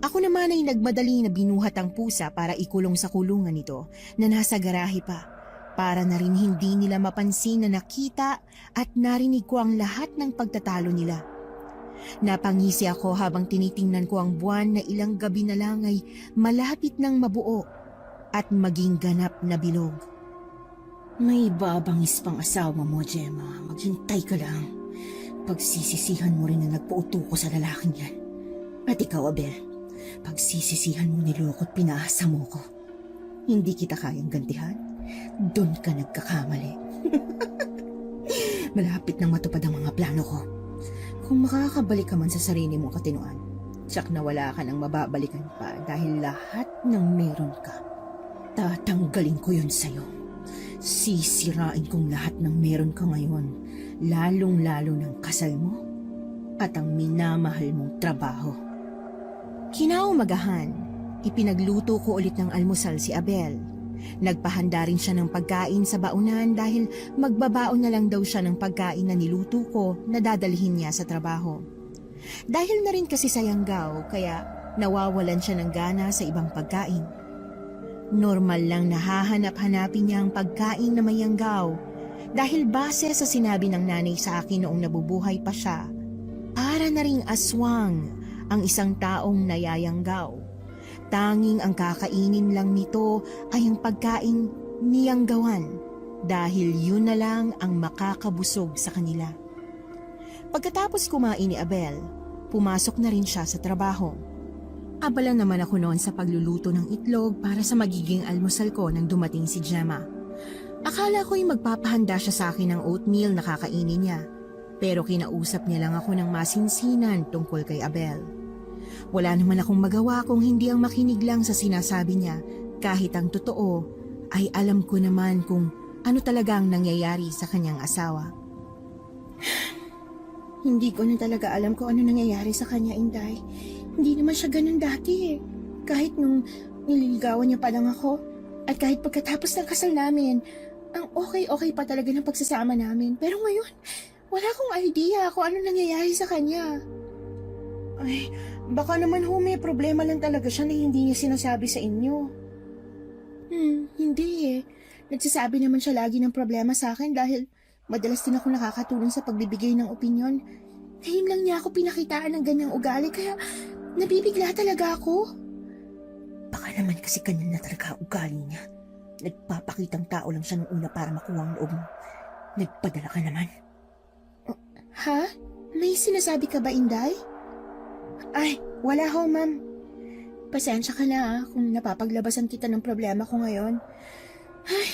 Ako naman ay nagmadali na binuhat ang pusa para ikulong sa kulungan nito na nasa garahe pa para na rin hindi nila mapansin na nakita at narinig ko ang lahat ng pagtatalo nila. Napangisi ako habang tinitingnan ko ang buwan na ilang gabi na lang ay malapit nang mabuo at maging ganap na bilog. May babangis pang asawa mo, Gemma. Maghintay ka lang. Pagsisisihan mo rin na nagpauto ko sa lalaking yan. At ikaw, Abel, pagsisisihan mo nilokot pinaasa mo ko. Hindi kita kayang gantihan. Doon ka nagkakamali. Malapit nang matupad ang mga plano ko. Kung makakabalik ka man sa sarili mong katinuan, tsak na wala ka nang mababalikan pa dahil lahat ng meron ka, tatanggalin ko yun sa'yo. Sisirain kong lahat ng meron ka ngayon, lalong-lalo ng kasal mo at ang minamahal mong trabaho. Kinaumagahan, ipinagluto ko ulit ng almusal si Abel. Nagpahanda rin siya ng pagkain sa baunan dahil magbabaon na lang daw siya ng pagkain na niluto ko na dadalhin niya sa trabaho. Dahil na rin kasi sa yanggaw kaya nawawalan siya ng gana sa ibang pagkain. Normal lang nahahanap-hanapin niya ang pagkain na may yanggaw dahil base sa sinabi ng nanay sa akin noong nabubuhay pa siya, para na ring aswang ang isang taong nayayanggaw. Tanging ang kakainin lang nito ay ang pagkain niyanggawan dahil yun na lang ang makakabusog sa kanila. Pagkatapos kumain ni Abel, pumasok na rin siya sa trabaho. Abala naman ako noon sa pagluluto ng itlog para sa magiging almusal ko nang dumating si Gemma. Akala ko'y magpapahanda siya sa akin ng oatmeal na kakainin niya. Pero kinausap niya lang ako ng masinsinan tungkol kay Abel. Wala naman akong magawa kung hindi ang makinig lang sa sinasabi niya, kahit ang totoo ay alam ko naman kung ano talagang nangyayari sa kanyang asawa. Hindi ko na talaga alam kung ano nangyayari sa kanya, Inday. Hindi naman siya ganun dati eh. Kahit nung nililigawan niya pa lang ako, at kahit pagkatapos ng kasal namin, ang okay-okay pa talaga ng pagsasama namin. Pero ngayon, wala akong idea kung ano nangyayari sa kanya. Ay, baka naman ho may problema lang talaga siya na hindi niya sinasabi sa inyo. Hindi eh. Nagsasabi naman siya lagi ng problema sa akin dahil madalas din ako nakakatulong sa pagbibigay ng opinyon. Ngayon lang niya ako pinakitaan ng ganyang ugali kaya nabibigla talaga ako. Baka naman kasi ganyan na talaga ugali niya. Nagpapakitang tao lang siya nung una para makuha ang loob mo. Nagpadala ka naman. Ha? May sinasabi ka ba, Inday? Ay, wala ho, ma'am. Pasensya ka na kung napapaglabasan kita ng problema ko ngayon. Ay,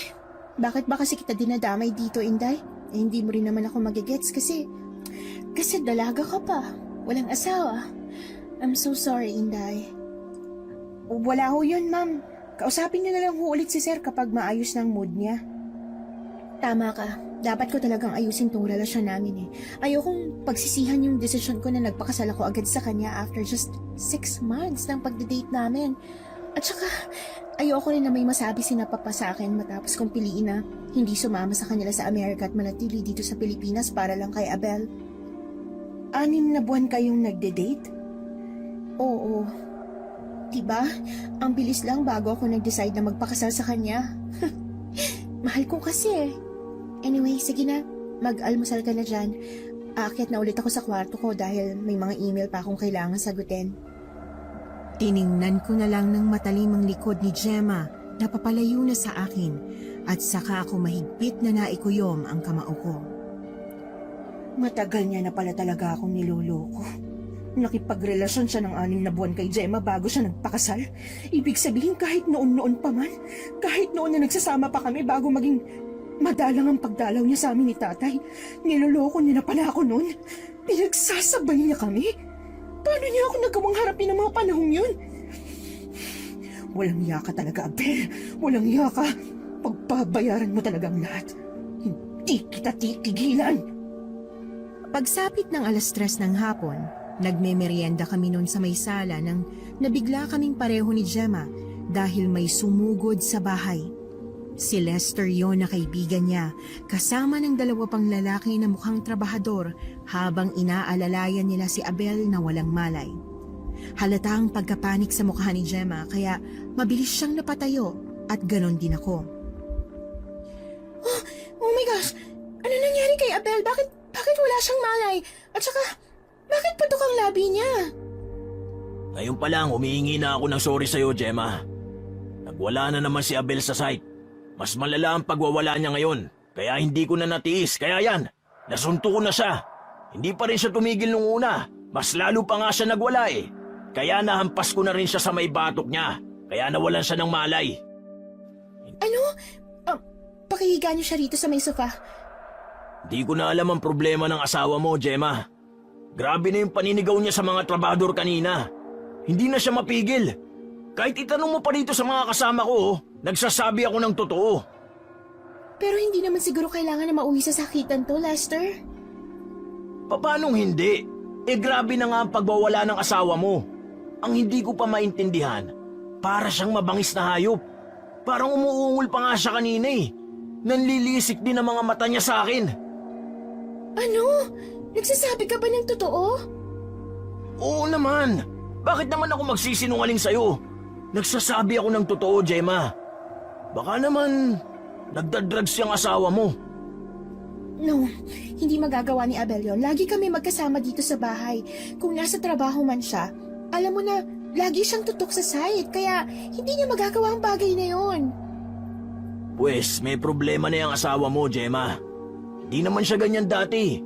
bakit ba kasi kita dinadamay dito, Inday? Eh, hindi mo rin naman ako magigets kasi dalaga ka pa. Walang asawa. I'm so sorry, Inday. Wala ho yun, ma'am. Kausapin niyo na lang ho ulit si sir kapag maayos ng mood niya. Tama ka. Dapat ko talagang ayusin tong relasyon namin eh. Ayokong pagsisihan yung desisyon ko na nagpakasal ako agad sa kanya after just 6 months ng pagde-date namin. At saka, ayoko rin na may masabi si Papa sa akin matapos kong piliin na hindi sumama sa kanila sa Amerika at manatili dito sa Pilipinas para lang kay Abel. 6 na buwan kayong nagde-date? Oo. Diba? Ang bilis lang bago ako nag-decide na magpakasal sa kanya. Mahal ko kasi eh. Anyway, sige na. Mag-almusal ka na dyan. Aakyat na ulit ako sa kwarto ko dahil may mga email pa akong kailangan sagutin. Tiningnan ko na lang ng matalimang likod ni Gemma na papalayo na sa akin at saka ako mahigpit na naikuyom ang kamao ko. Matagal niya na pala talaga akong niloloko. Nakipagrelasyon siya ng 6 na buwan kay Gemma bago siya nagpakasal. Ibig sabihin kahit noon-noon pa man, kahit noon na nagsasama pa kami bago maging madalang ang pagdalaw niya sa amin ni tatay, niloloko niya na pala ako noon. Pinagsasabay niya kami. Paano niya ako nagawang harapin ng mga panahong yun? Walang iya ka talaga, Abel. Walang iya ka. Pagbabayaran mo talaga ang lahat. Hindi kita titigilan. Pagsapit ng 3:00 ng hapon, nagmemeryenda kami noon sa may sala nang nabigla kaming pareho ni Gemma dahil may sumugod sa bahay. Si Lester yon na kaibigan niya, kasama ng 2 pang lalaki na mukhang trabahador habang inaalalayan nila si Abel na walang malay. Halata ang pagkapanik sa mukha ni Gemma kaya mabilis siyang napatayo at ganon din ako. Oh my gosh! Ano nangyari kay Abel? Bakit wala siyang malay? At saka, bakit putok ang labi niya? Ngayon pa lang, humihingi na ako ng sorry sa'yo, Gemma. Nagwala na naman si Abel sa site. Mas malala ang pagwawala niya ngayon, kaya hindi ko na natiis. Kaya yan, nasunto ko na siya. Hindi pa rin siya tumigil nung una. Mas lalo pa nga siya nagwala eh. Kaya nahampas ko na rin siya sa may batok niya. Kaya nawalan siya ng malay. Ano? Pakihiga niyo siya rito sa may sofa. Di ko na alam ang problema ng asawa mo, Gemma. Grabe na yung paninigaw niya sa mga trabador kanina. Hindi na siya mapigil. Kahit itanong mo pa rito sa mga kasama ko, nagsasabi ako ng totoo. Pero hindi naman siguro kailangan na mauwi sa sakitan to, Lester. Paanong hindi? Grabe na nga ang pagwawala ng asawa mo. Ang hindi ko pa maintindihan, para siyang mabangis na hayop. Parang umuungol pa nga siya kanina eh. Nanlilisik din ang mga mata niya sa akin. Ano? Nagsasabi ka ba ng totoo? Oo naman. Bakit naman ako magsisinungaling sa'yo? Nagsasabi ako ng totoo, Gemma. Baka naman nagdadrugs siyang asawa mo. No, hindi magagawa ni Abel yun. Lagi kami magkasama dito sa bahay. Kung nasa trabaho man siya, alam mo na, lagi siyang tutok sa site. Kaya hindi niya magagawa ang bagay na yon. Pwes, may problema na yung asawa mo, Gemma. Hindi naman siya ganyan dati.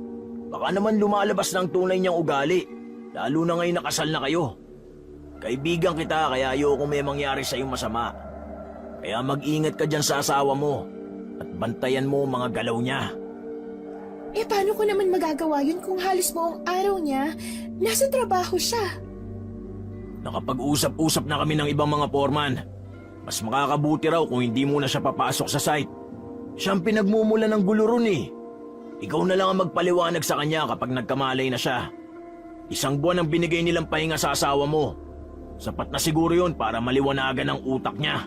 Baka naman lumalabas ng tunay niyang ugali, lalo na ngayon nakasal na kayo. Kaibigan kita kaya ayoko may mangyari sa iyong masama. Kaya mag-ingat ka dyan sa asawa mo at bantayan mo ang mga galaw niya. Eh paano ko naman magagawa yun kung halos buong araw niya nasa trabaho siya? Nakapag-usap-usap na kami ng ibang mga foreman. Mas makakabuti raw kung hindi muna siya papasok sa site. Siyang pinagmumula ng gulo ron eh. Ikaw na lang ang magpaliwanag sa kanya kapag nagkamalay na siya. 1 buwan ang binigay nilang pahinga sa asawa mo. Sapat na siguro yun para maliwanagan ang utak niya.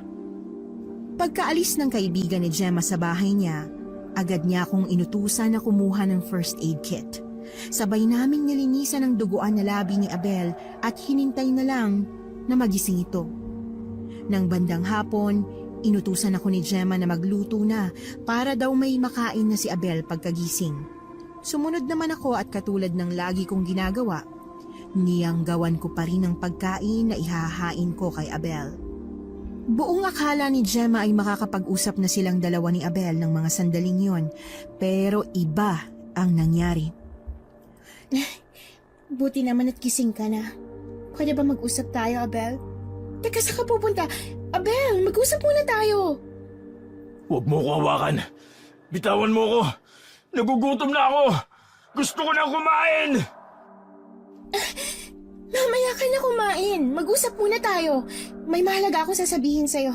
Pagkaalis ng kaibigan ni Gemma sa bahay niya, agad niya akong inutusan na kumuha ng first aid kit. Sabay naming nilinisan ang duguan na labi ni Abel at hinintay na lang na magising ito. Nang bandang hapon, inutusan ako ni Gemma na magluto na para daw may makain na si Abel pagkagising. Sumunod naman ako at katulad ng lagi kong ginagawa, niyanggawan ko pa rin ang pagkain na ihahain ko kay Abel. Buong akala ni Gemma ay makakapag-usap na silang dalawa ni Abel ng mga sandaling yon, pero iba ang nangyari. Buti naman at gising ka na. Pwede ba mag-usap tayo, Abel? Teka, saan ka pupunta? Abel, mag-usap muna tayo. Huwag mo ko hawakan. Bitawan mo ko. Nagugutom na ako. Gusto ko na kumain. Mamaya ka na kumain. Mag-usap muna tayo. May mahalaga akong sasabihin sa'yo.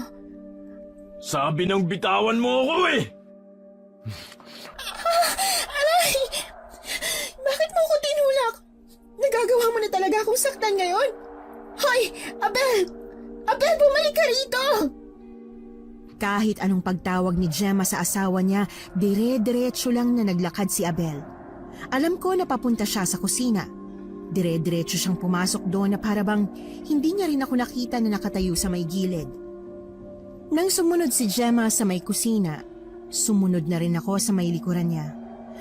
Sabi ng bitawan mo ako eh. Aray! Bakit mo ako tinulak? Nagagawa mo na talaga akong saktan ngayon? Hoy! Abel! Abel, bumalik ka rito! Kahit anong pagtawag ni Gemma sa asawa niya, dire-diretso lang na naglakad si Abel. Alam ko na papunta siya sa kusina. Dire-diretso siyang pumasok doon na para bang hindi niya rin ako nakita na nakatayo sa may gilid. Nang sumunod si Gemma sa may kusina, sumunod na rin ako sa may likuran niya.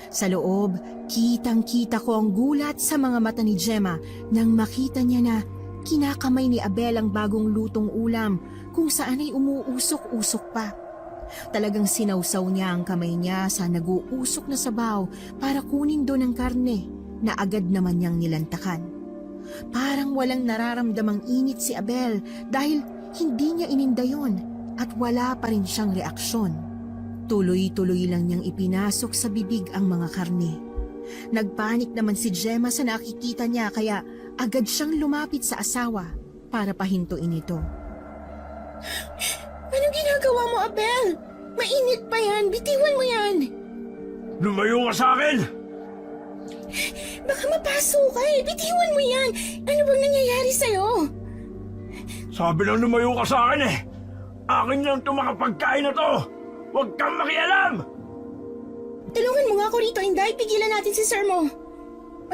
Sa loob, kitang-kita ko ang gulat sa mga mata ni Gemma nang makita niya na kinakamay ni Abel ang bagong lutong ulam kung saan ay umuusok-usok pa. Talagang sinawsaw niya ang kamay niya sa nag-uusok na sabaw para kunin doon ang karne na agad naman niyang nilantakan. Parang walang nararamdamang init si Abel dahil hindi niya ininda yun at wala pa rin siyang reaksyon. Tuloy-tuloy lang niyang ipinasok sa bibig ang mga karne. Nagpanik naman si Gemma sa nakikita niya kaya agad siyang lumapit sa asawa para pahintuin ito. Anong ginagawa mo, Abel? Mainit pa yan. Bitiwan mo yan. Lumayo ka sa akin! Baka mapaso ka eh. Bitiwan mo yan. Ano bang nangyayari sa'yo? Sabi lang lumayo ka sa akin eh. Akin lang itong mga pagkain na to. Huwag kang makialam! Tulungan mo nga ako rito, Inday. Pigilan natin si sir mo.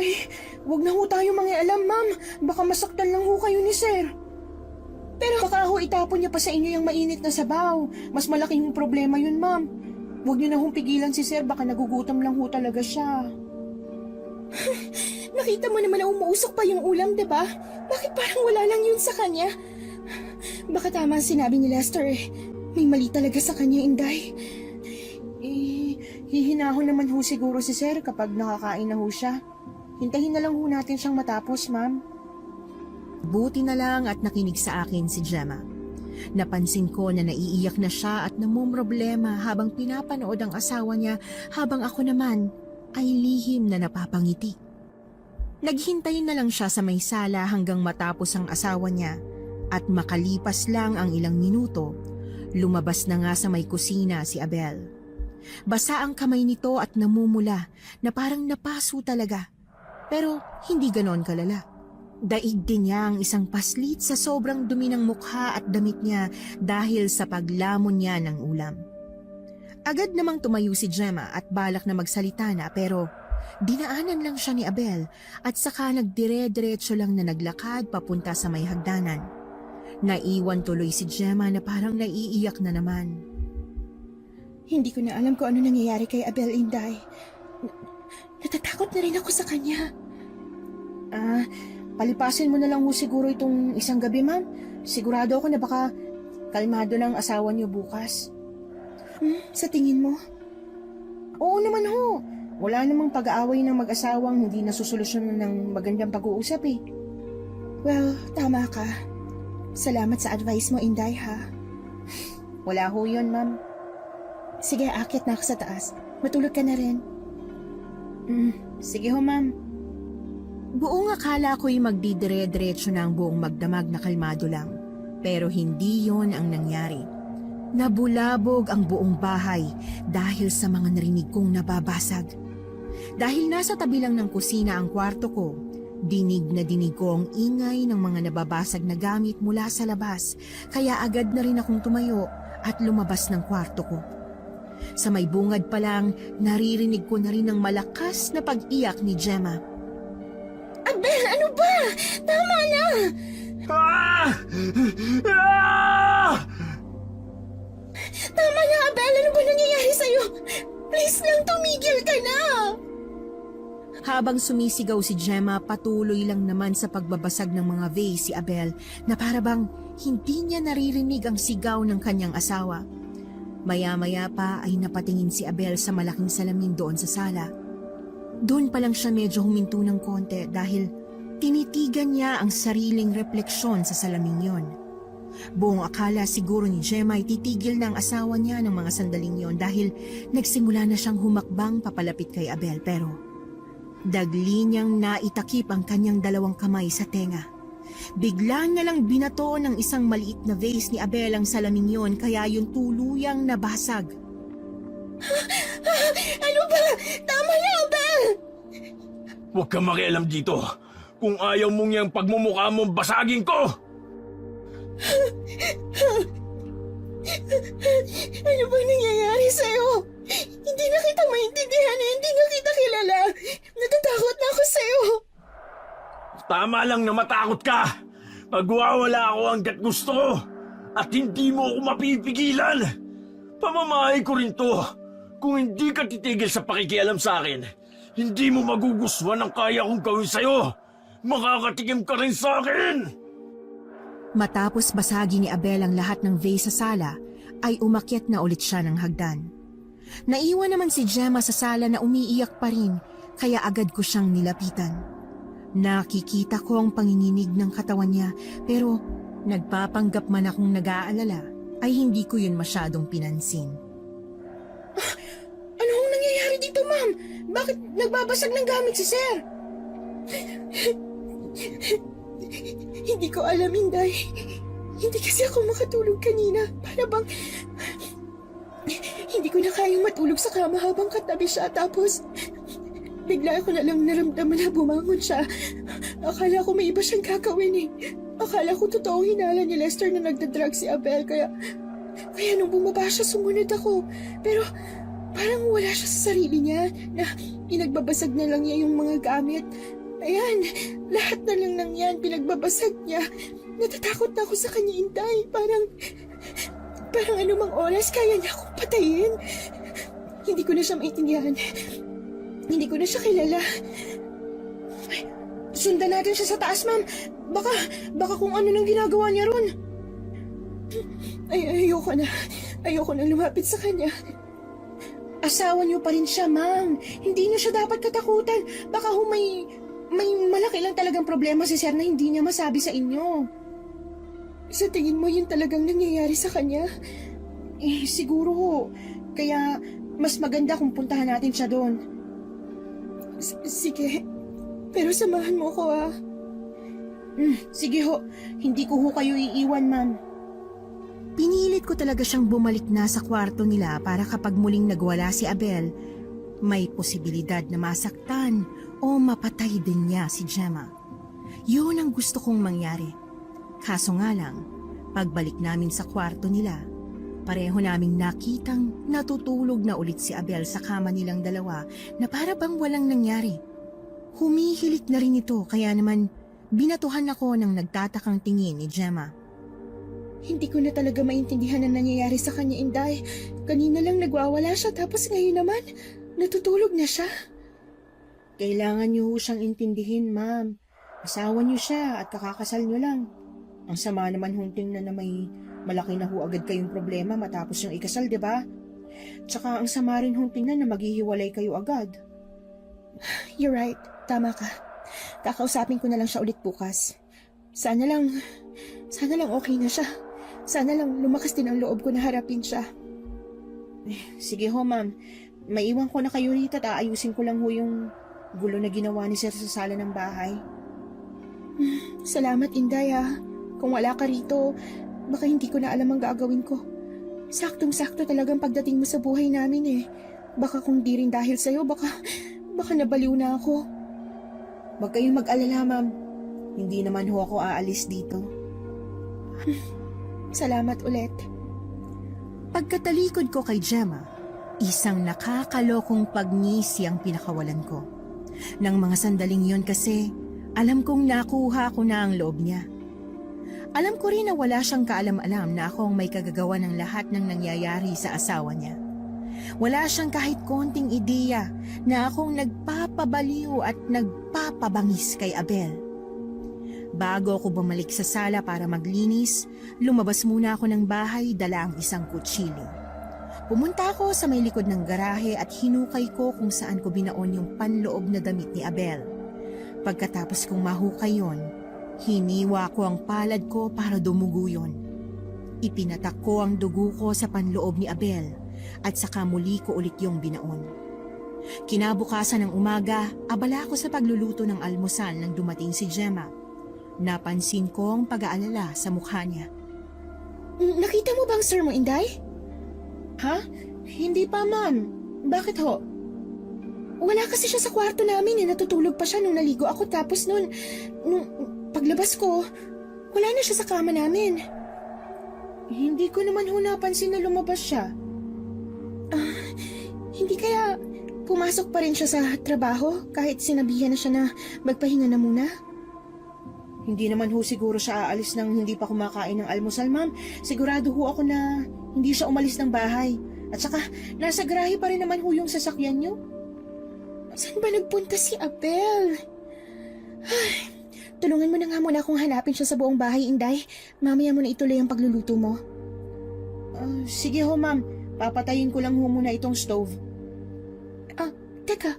Ay, wag na ho tayo mangialam, ma'am. Baka masaktan lang ho kayo ni sir. Pero baka ho itapon niya pa sa inyo yung mainit na sabaw. Mas malaking problema yun, ma'am. Huwag niyo na hong pigilan si sir, baka nagugutom lang ho talaga siya. Nakita mo naman na umuusok pa yung ulam, diba? Bakit parang wala lang yun sa kanya? Baka tama ang sinabi ni Lester eh. May mali talaga sa kanya, Inday. Hihinahon naman ho siguro si sir kapag nakakain na ho siya. Hintahin na lang ho natin siyang matapos, ma'am. Buti na lang at nakinig sa akin si Gemma. Napansin ko na naiiyak na siya at namumroblema habang pinapanood ang asawa niya habang ako naman ay lihim na napapangiti. Naghintay na lang siya sa may sala hanggang matapos ang asawa niya at makalipas lang ang ilang minuto, lumabas na nga sa may kusina si Abel. Basa ang kamay nito at namumula na parang napaso talaga. Pero hindi ganon kalala. Daig din niya ang isang paslit sa sobrang dumi ng mukha at damit niya dahil sa paglamon niya ng ulam. Agad namang tumayo si Gemma at balak na magsalita na pero dinaanan lang siya ni Abel at saka nagdire-diretso lang na naglakad papunta sa may hagdanan. Naiwan tuloy si Gemma na parang naiiyak na naman. Hindi ko na alam kung ano nangyayari kay Abel, Inday. Natatakot na rin ako sa kanya. Palipasin mo na lang ho siguro itong isang gabi, ma'am. Sigurado ako na baka kalmado ng asawa niyo bukas. Sa tingin mo? Oo naman ho. Wala namang pag-aaway ng mag-asawang hindi nasusolusyonan ng magandang pag-uusap eh. Well, tama ka. Salamat sa advice mo, Inday, ha? Wala ho yun, ma'am. Sige, akit na ako sa taas. Matulog ka na rin. Sige ho, ma'am. Buong akala ko'y magdidire-diretso na ang buong magdamag na kalmado lang. Pero hindi yon ang nangyari. Nabulabog ang buong bahay dahil sa mga narinig kong nababasag. Dahil nasa tabi lang ng kusina ang kwarto ko, dinig na dinig ko ang ingay ng mga nababasag na gamit mula sa labas, kaya agad na rin akong tumayo at lumabas ng kwarto ko. Sa may bungad pa lang, naririnig ko na rin ang malakas na pag-iyak ni Gemma. Abel, ano ba? Tama na! Ah! Ah! Tama na, Abel! Ano ba nangyayari sa'yo? Please lang, tumigil ka na! Habang sumisigaw si Gemma, patuloy lang naman sa pagbabasag ng mga vase si Abel na parabang hindi niya naririnig ang sigaw ng kanyang asawa. Maya-maya pa ay napatingin si Abel sa malaking salamin doon sa sala. Doon pa lang siya medyo huminto ng konti dahil tinitigan niya ang sariling refleksyon sa salamin yon. Buong akala siguro ni Gemma ay titigil na ang asawa niya ng mga sandaling yon dahil nagsimula na siyang humakbang papalapit kay Abel, pero dagli niyang naitakip ang kanyang dalawang kamay sa tenga. Bigla na lang binato ng isang maliit na vase ni Abel ang salamin yon kaya yung tuluyang nabasag. Ano ba? Tama na, Abel! Huwag kang makialam dito. Kung ayaw mong yung pagmumukha mong basagin ko! Ano bang nangyayari sa'yo? Hindi na kita maintindihan, hindi na kita kilala. Natatakot na ako sa'yo. Tama lang na matakot ka. Magwawala ako hanggat gusto ko. At hindi mo ako mapipigilan. Pamamahay ko rin to. Kung hindi ka titigil sa pakikialam sa akin, hindi mo magugustuhan ang kaya kong gawin sa'yo. Makakatikim ka rin sa akin. Matapos basagi ni Abel ang lahat ng vase sa sala, ay umakyat na ulit siya ng hagdan. Naiwan naman si Gemma sa sala na umiiyak pa rin, kaya agad ko siyang nilapitan. Nakikita ko ang panginginig ng katawan niya, pero nagpapanggap man akong nag-aalala, ay hindi ko yun masyadong pinansin. Ano ang nangyayari dito, ma'am? Bakit nagbabasag ng gamit si Sir? Hindi ko alam, Inday. Hindi kasi ako makatulog kanina. Para bang... Hindi ko na kayang matulog sa kama habang katabi siya. Tapos, bigla ko na lang naramdaman na bumangon siya. Akala ko may iba siyang gagawin eh. Akala ko totoong hinala ni Lester na nagdadrag si Abel. Kaya nung bumaba siya, sumunod ako. Pero parang wala siya sa sarili niya na pinagbabasag na lang niya yung mga gamit. Ayan, lahat na lang ng yan pinagbabasag niya. Natatakot na ako sa kanya, Inday. Parang anumang oras kaya niya akong patayin. Hindi ko na siya maintindihan. Hindi ko na siya kilala. Ay, sundan natin siya sa taas, ma'am. Baka kung ano nang ginagawa niya ron. Ayoko na. Ayoko na lumapit sa kanya. Asawa niyo pa rin siya, ma'am. Hindi niyo siya dapat katakutan. Baka may malaki lang talagang problema si Sir na hindi niya masabi sa inyo. Sa tingin mo yun talagang nangyayari sa kanya? Siguro ho. Kaya mas maganda kung puntahan natin siya doon. Sige. Pero samahan mo ko, ah. Sige ho. Hindi ko ho kayo iiwan, ma'am. Pinilit ko talaga siyang bumalik na sa kwarto nila para kapag muling nagwala si Abel, may posibilidad na masaktan o mapatay din niya si Gemma. Yun ang gusto kong mangyari. Kaso nga lang, pagbalik namin sa kwarto nila, pareho naming nakitang natutulog na ulit si Abel sa kama nilang dalawa na para bang walang nangyari. Humihilik na rin ito kaya naman binatuhan ako ng nagtatakang tingin ni Gemma. Hindi ko na talaga maintindihan ang nangyayari sa kanya, Inday. Kanina lang nagwawala siya tapos ngayon naman, natutulog na siya. Kailangan niyo ho siyang intindihin, ma'am. Asawa niyo siya at kakakasal niyo lang. Ang sama naman hong tingnan na may malaki na ho agad kayong problema matapos yung ikasal, di ba? Tsaka ang sama rin hong tingnan na maghihiwalay kayo agad. You're right. Tama ka. Kakausapin ko na lang siya ulit bukas. Sana lang okay na siya. Sana lang lumakas din ang loob ko na harapin siya. Sige ho, ma'am. Maiwan ko na kayo rito at aayusin ko lang ho yung gulo na ginawa ni Sir sa sala ng bahay. Salamat, Inday, ha. Kung wala ka rito, baka hindi ko na alam ang gagawin ko. Saktong-sakto talagang pagdating mo sa buhay namin eh. Baka kung di rin dahil sa'yo, baka nabaliw na ako. Huwag kayong mag-alala, ma'am. Hindi naman ho ako aalis dito. Salamat ulit. Pagkatalikod ko kay Gemma, isang nakakalokong pagngisi ang pinakawalan ko. Nang mga sandaling yon kasi, alam kong nakuha ko na ang loob niya. Alam ko rin na wala siyang kaalam-alam na ako ang may kagagawa ng lahat ng nangyayari sa asawa niya. Wala siyang kahit konting ideya na akong nagpapabaliw at nagpapabangis kay Abel. Bago ako bumalik sa sala para maglinis, lumabas muna ako ng bahay dala ang isang kutsilyo. Pumunta ako sa may likod ng garahe at hinukay ko kung saan ko binaon yung panloob na damit ni Abel. Pagkatapos kong mahukay yon, hiniwa ko ang palad ko para dumugo yon. Ipinatak ko ang dugo ko sa panloob ni Abel at saka muli ko ulit yung binaon. Kinabukasan ng umaga, abala ako sa pagluluto ng almusal nang dumating si Gemma. Napansin ko ang pag-aalala sa mukha niya. Nakita mo bang sir mo, Inday? Ha? Hindi pa, ma'am. Bakit ho? Wala kasi siya sa kwarto namin eh. Natutulog pa siya nung naligo ako tapos nung paglabas ko, wala na siya sa kama namin. Hindi ko naman ho napansin na lumabas siya. Hindi kaya pumasok pa rin siya sa trabaho kahit sinabihan na siya na magpahinga na muna? Hindi naman ho siguro siya aalis nang hindi pa kumakain ng almusal, ma'am. Sigurado ho ako na hindi siya umalis ng bahay. At saka, nasa garahe pa rin naman ho yung sasakyan niyo. Saan ba nagpunta si Abel? Ay, tulungan mo na nga muna akong hanapin siya sa buong bahay, Inday. Mamaya mo na ituloy ang pagluluto mo. Sige ho, ma'am. Papatayin ko lang ho muna itong stove. Teka.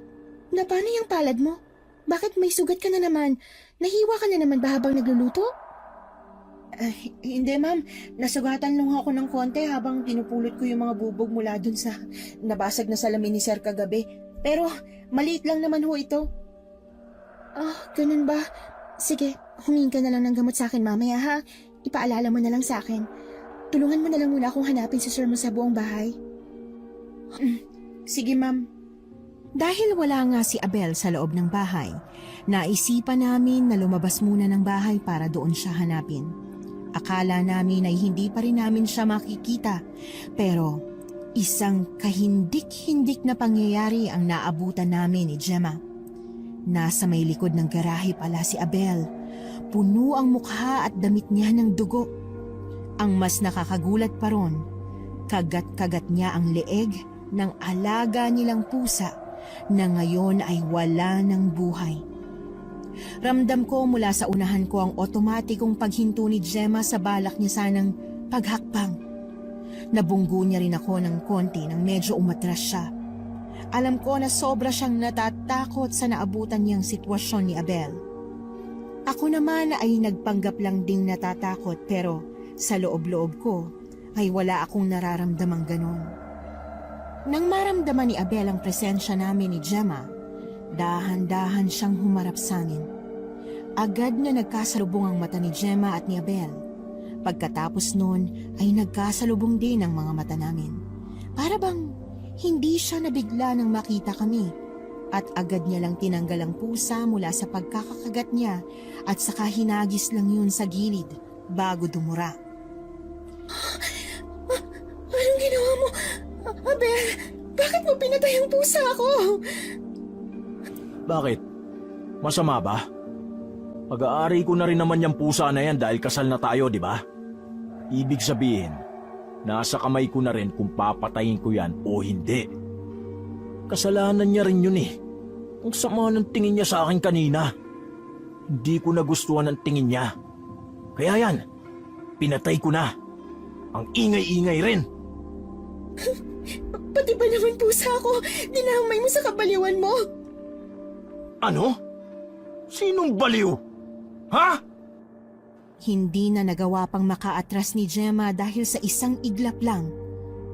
Paano yung palad mo? Bakit may sugat ka na naman? Nahiwa ka na naman ba habang nagluluto? Hindi, ma'am. Nasugatan lang ako ng konti habang pinupulot ko yung mga bubog mula dun sa nabasag na salamin ni Sir kagabi. Pero maliit lang naman ho ito. Ganun ba? Sige, humingin ka na lang ng gamot sa akin mamaya ha. Ipaalala mo na lang sa akin. Tulungan mo na lang muna akong hanapin si Sir mo sa buong bahay. Sige, ma'am. Dahil wala nga si Abel sa loob ng bahay, naisipan namin na lumabas muna ng bahay para doon siya hanapin. Akala namin ay hindi pa rin namin siya makikita, pero isang kahindik-hindik na pangyayari ang naabutan namin ni Gemma. Nasa may likod ng garahe pala si Abel. Puno ang mukha at damit niya ng dugo. Ang mas nakakagulat pa ron, kagat-kagat niya ang leeg ng alaga nilang pusa na ngayon ay wala ng buhay. Ramdam ko mula sa unahan ko ang otomatikong paghinto ni Gemma sa balak niya sanang paghakbang. Nabunggo niya rin ako ng konti nang medyo umatras siya. Alam ko na sobra siyang natatakot sa naabutan niyang sitwasyon ni Abel. Ako naman ay nagpanggap lang ding natatakot pero sa loob-loob ko ay wala akong nararamdamang ganon. Nang maramdaman ni Abel ang presensya namin ni Gemma, dahan-dahan siyang humarap sa amin. Agad na nagkasalubong ang mata ni Gemma at ni Abel. Pagkatapos noon ay nagkasalubong din ang mga mata namin. Para bang hindi siya nabigla nang makita kami at agad niya lang tinanggal ang pusa mula sa pagkakakagat niya at saka hinagis lang yun sa gilid bago dumura. Anong ginawa mo? Abel, bakit mo pinatay ang pusa ko? Bakit? Masama ba? Pag-aari ko na rin naman yung pusa na yan dahil kasal na tayo, di ba? Ibig sabihin, nasa kamay ko na rin kung papatayin ko yan o hindi. Kasalanan niya rin yun eh. Ang sama ng tingin niya sa akin kanina. Hindi ko nagustuhan ang tingin niya. Kaya yan, pinatay ko na. Ang ingay-ingay rin. Pati ba naman pusa ko? Dinamay mo sa kabaliwan mo? Ano? Sinong baliw? Ha? Hindi na nagawa pang makaatras ni Gemma dahil sa isang iglap lang,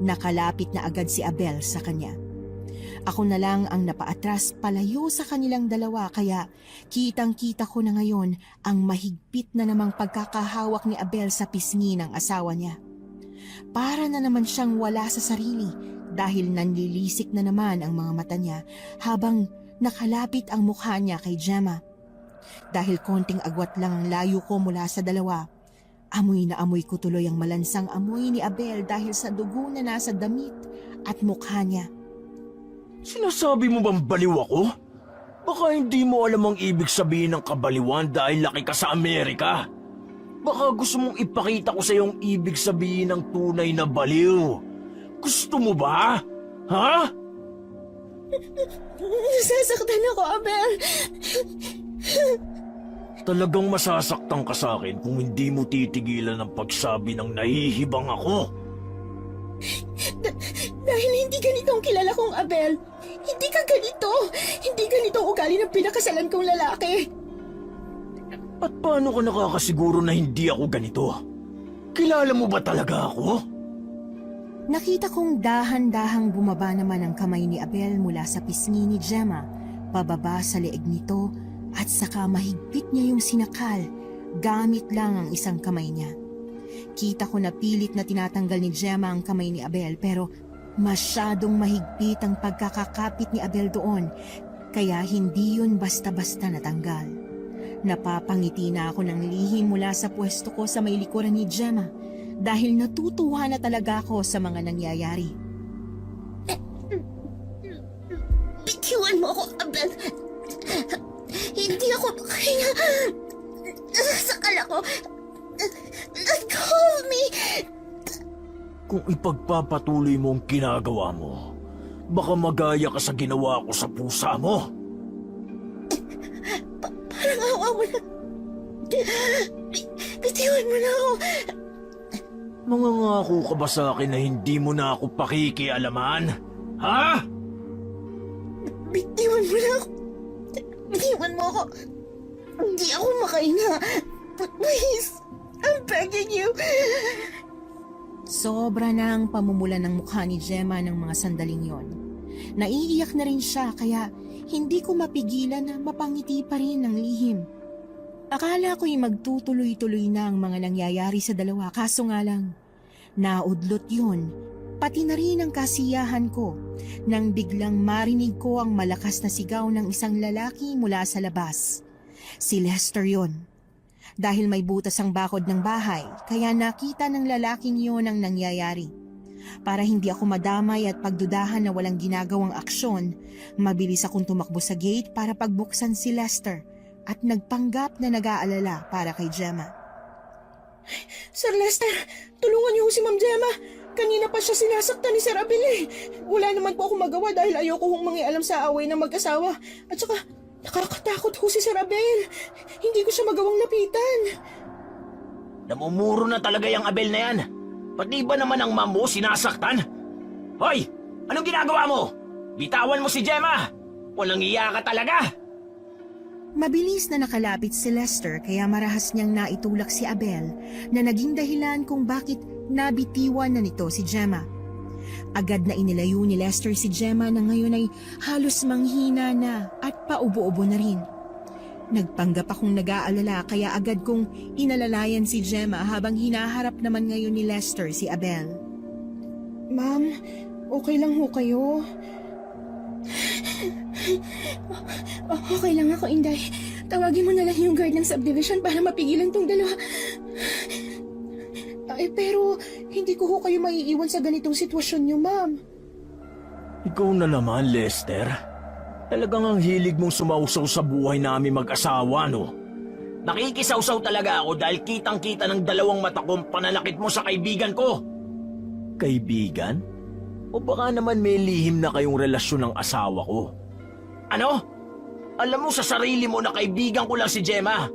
nakalapit na agad si Abel sa kanya. Ako na lang ang napaatras palayo sa kanilang dalawa kaya kitang-kita ko na ngayon ang mahigpit na namang pagkakahawak ni Abel sa pisngi ng asawa niya. Para na naman siyang wala sa sarili dahil nanlilisik na naman ang mga mata niya habang nakalapit ang mukha niya kay Gemma. Dahil konting agwat lang ang layo ko mula sa dalawa, amoy na amoy ko tuloy ang malansang amoy ni Abel dahil sa dugo na nasa damit at mukha niya. Sinasabi mo bang baliw ako? Baka hindi mo alam ang ibig sabihin ng kabaliwan dahil laki ka sa Amerika. Baka gusto mong ipakita ko sa iyong ibig sabihin ng tunay na baliw. Gusto mo ba? Ha? Nasasaktan ako, Abel. Talagang masasaktan ka sa akin kung hindi mo titigilan ang pagsabi ng nahihibang ako. Dahil hindi ganito ang kilala kong Abel. Hindi ka ganito. Hindi ganito ang ugali ng pinakasalan kong lalaki. At paano ka nakakasiguro na hindi ako ganito? Kilala mo ba talaga ako? Nakita kong dahan-dahang bumaba naman ang kamay ni Abel mula sa pisngi ni Gemma, pababa sa leeg nito at saka mahigpit niya yung sinakal, gamit lang ang isang kamay niya. Kita ko na pilit na tinatanggal ni Gemma ang kamay ni Abel pero masyadong mahigpit ang pagkakakapit ni Abel doon kaya hindi yun basta-basta natanggal. Napapangiti na ako ng lihim mula sa pwesto ko sa may likuran ni Gemma dahil natutuwa na talaga ako sa mga nangyayari. Bitiwan mo ako, Abel. Hindi ako makahinga. Nasasakal ako. Let go of me. Kung ipagpapatuloy mo ang ginagawa mo, baka magaya ka sa ginawa ko sa pusa mo. Parang awa mo na. Bitiwan mo na ako. Mangangako ka ba sa akin na hindi mo na ako pakikialaman? Ha? Bitiwan mo na ako. Bitiwan mo ako. Hindi ako makahinga. Please, I'm begging you. Sobra na ang pamumula ng mukha ni Gemma ng mga sandaling yon. Naiiyak na rin siya kaya hindi ko mapigilan na mapangiti pa rin ng lihim. Akala ko'y magtutuloy-tuloy na ang mga nangyayari sa dalawa kaso nga lang, naudlot yun, pati na rin ang kasiyahan ko nang biglang marinig ko ang malakas na sigaw ng isang lalaki mula sa labas. Si Lester yon. Dahil may butas ang bakod ng bahay, kaya nakita ng lalaking yon ang nangyayari. Para hindi ako madamay at pagdudahan na walang ginagawang aksyon, mabilis akong tumakbo sa gate para pagbuksan si Lester at nagpanggap na nag-aalala para kay Gemma. Sir Lester, tulungan niyo si Ma'am Gemma. Kanina pa siya sinasaktan ni Sir Abel eh. Wala naman po akong magawa dahil ayoko hong mangialam sa away ng mag-asawa. At saka, nakakatakot ho si Sir Abel. Hindi ko siya magawang lapitan. Namumuro na talaga yung Abel na yan. Pati ba naman ang ma'am mo sinasaktan? Hoy! Anong ginagawa mo? Bitawan mo si Gemma! Walang iya ka talaga! Mabilis na nakalapit si Lester kaya marahas niyang naitulak si Abel na naging dahilan kung bakit nabitiwan na nito si Gemma. Agad na inilayo ni Lester si Gemma na ngayon ay halos manghina na at paubo-ubo na rin. Nagpanggap akong nag-aalala kaya agad kong inalalayan si Gemma habang hinaharap naman ngayon ni Lester si Abel. Ma'am, okay lang ho kayo. Okay lang ako, Inday. Tawagin mo na lang yung guard ng subdivision para mapigilan tong dalawa. Pero hindi ko ho kayo maiiwan sa ganitong sitwasyon niyo, ma'am. Ikaw na naman, Lester. Talagang ang hilig mong sumausaw sa buhay namin mag-asawa, no? Nakikisawsaw talaga ako dahil kitang-kita ng dalawang mata kong pananakit mo sa kaibigan ko. Kaibigan? O baka naman may lihim na kayong relasyon ng asawa ko? Ano? Alam mo sa sarili mo na kaibigan ko lang si Gemma.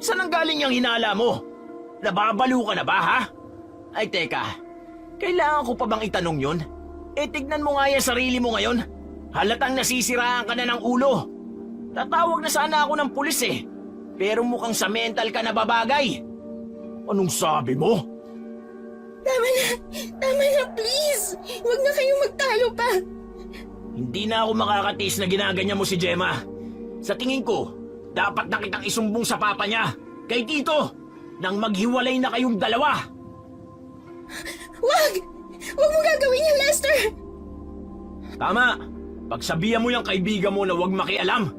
Saan ang galing yung hinala mo? Nababaliw ka na ba, ha? Ay teka, kailangan ko pa bang itanong yun? Tignan mo nga yung sarili mo ngayon. Halatang nasisiraan ka na ng ulo. Tatawag na sana ako ng pulis eh. Pero mukhang sa mental ka nababagay. Anong sabi mo? Tama na, please! Huwag na kayong magtalo pa! Hindi na ako makakatiis na ginaganyan mo si Gemma. Sa tingin ko, dapat na kitang isumbong sa papa niya, kay Tito, nang maghiwalay na kayong dalawa. Wag! Huwag mo gagawin yan, Lester! Tama. Pagsabihan mo yung kaibigan mo na huwag makialam.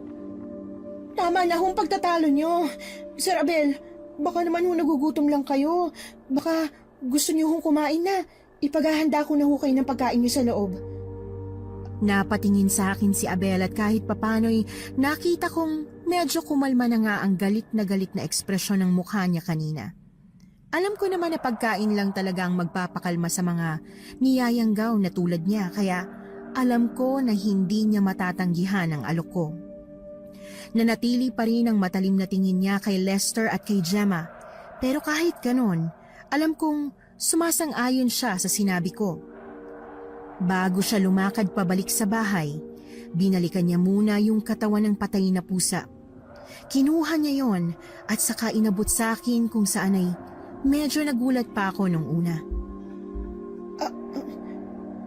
Tama na hong pagtatalo nyo. Sir Abel, baka naman ho nagugutom lang kayo. Baka gusto niyo hong kumain na. Ipaghahanda ko na ho kayo ng pagkain niyo sa loob. Napatingin sa akin si Abel at kahit papano'y nakita kong medyo kumalma na nga ang galit na ekspresyon ng mukha niya kanina. Alam ko naman na pagkain lang talaga ang magpapakalma sa mga niyayanggaw na tulad niya, kaya alam ko na hindi niya matatanggihan ang alok ko. Nanatili pa rin ang matalim na tingin niya kay Lester at kay Gemma, pero kahit ganon, alam kong sumasang-ayon siya sa sinabi ko. Bago siya lumakad pabalik sa bahay, binalikan niya muna yung katawan ng patay na pusa. Kinuha niya yon at saka inabot sa akin kung saan ay medyo nagulat pa ako nung una.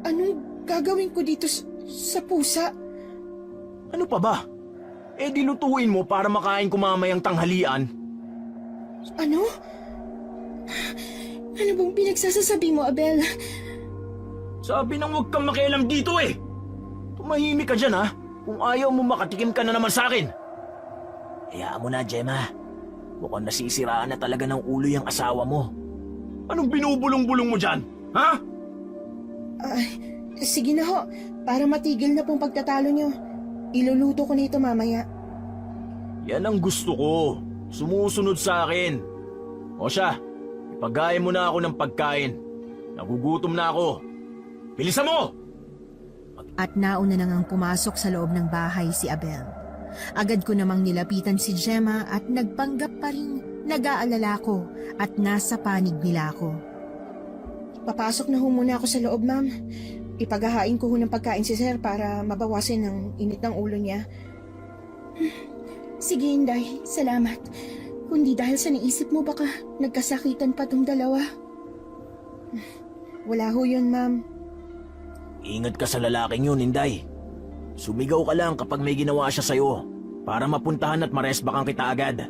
Anong gagawin ko dito sa pusa? Ano pa ba? Eh dilutuin mo para makain ko mamayang tanghalian. Ano? Ano bang pinagsasasabi mo, Abel? Sabi nang huwag kang makialam dito eh. Tumahimik ka dyan ha. Kung ayaw mo makatikim ka na naman sa akin. Hayaan mo na, Gemma. Mukhang nasisiraan na talaga ng ulo yung asawa mo. Anong binubulong-bulong mo dyan? Ha? Ay, sige na ho. Para matigil na pong pagtatalo nyo. Iluluto ko na ito mamaya. Yan ang gusto ko. Sumusunod sa akin. O siya, ipagayin mo na ako ng pagkain. Nagugutom na ako. Bilisan mo! At nauna na ngang pumasok sa loob ng bahay si Abel. Agad ko namang nilapitan si Gemma at nagpanggap pa rin nag-aalala ko at nasa panig nila ako. Papasok na ho muna ako sa loob, ma'am. Ipaghahain ko ho ng pagkain si Sir para mabawasin ang init ng ulo niya. Sige, Inday. Salamat. Kundi dahil sa naisip mo baka nagkasakitan pa tong dalawa. Wala ho yun, ma'am. Ingat ka sa lalaking yun, Inday. Sumigaw ka lang kapag may ginawa siya sa'yo para mapuntahan at maresbakan kita agad.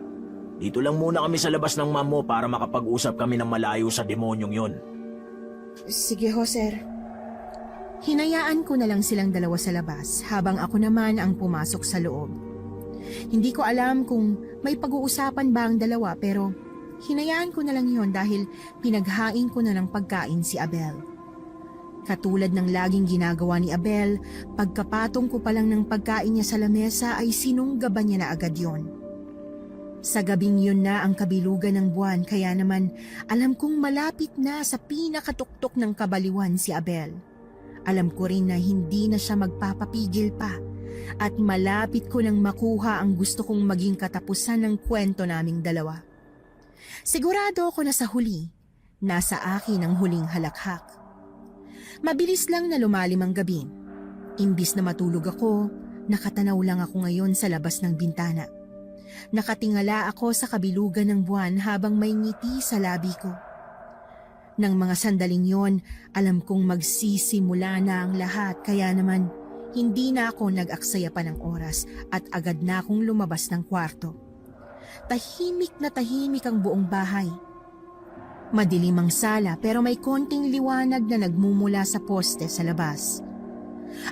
Dito lang muna kami sa labas ng mom mo para makapag-usap kami ng malayo sa demonyong yun. Sige ho, Sir. Hinayaan ko na lang silang dalawa sa labas habang ako naman ang pumasok sa loob. Hindi ko alam kung may pag-uusapan ba ang dalawa pero hinayaan ko na lang yon dahil pinaghain ko na ng pagkain si Abel. Katulad ng laging ginagawa ni Abel, pagkapatong ko pa lang ng pagkain niya sa lamesa ay sinunggaban niya na agad yon. Sa gabing yun na ang kabilugan ng buwan kaya naman alam kong malapit na sa pinakatuktok ng kabaliwan si Abel. Alam ko rin na hindi na siya magpapapigil pa at malapit ko nang makuha ang gusto kong maging katapusan ng kwento naming dalawa. Sigurado ako na sa huli, nasa akin ang huling halakhak. Mabilis lang na lumalim ang gabi. Imbis na matulog ako, nakatanaw lang ako ngayon sa labas ng bintana. Nakatingala ako sa kabilugan ng buwan habang may ngiti sa labi ko. Nang mga sandaling yon, alam kong magsisimula na ang lahat kaya naman hindi na ako nag-aksaya pa ng oras at agad na akong lumabas ng kwarto. Tahimik na tahimik ang buong bahay. Madilim ang sala pero may konting liwanag na nagmumula sa poste sa labas.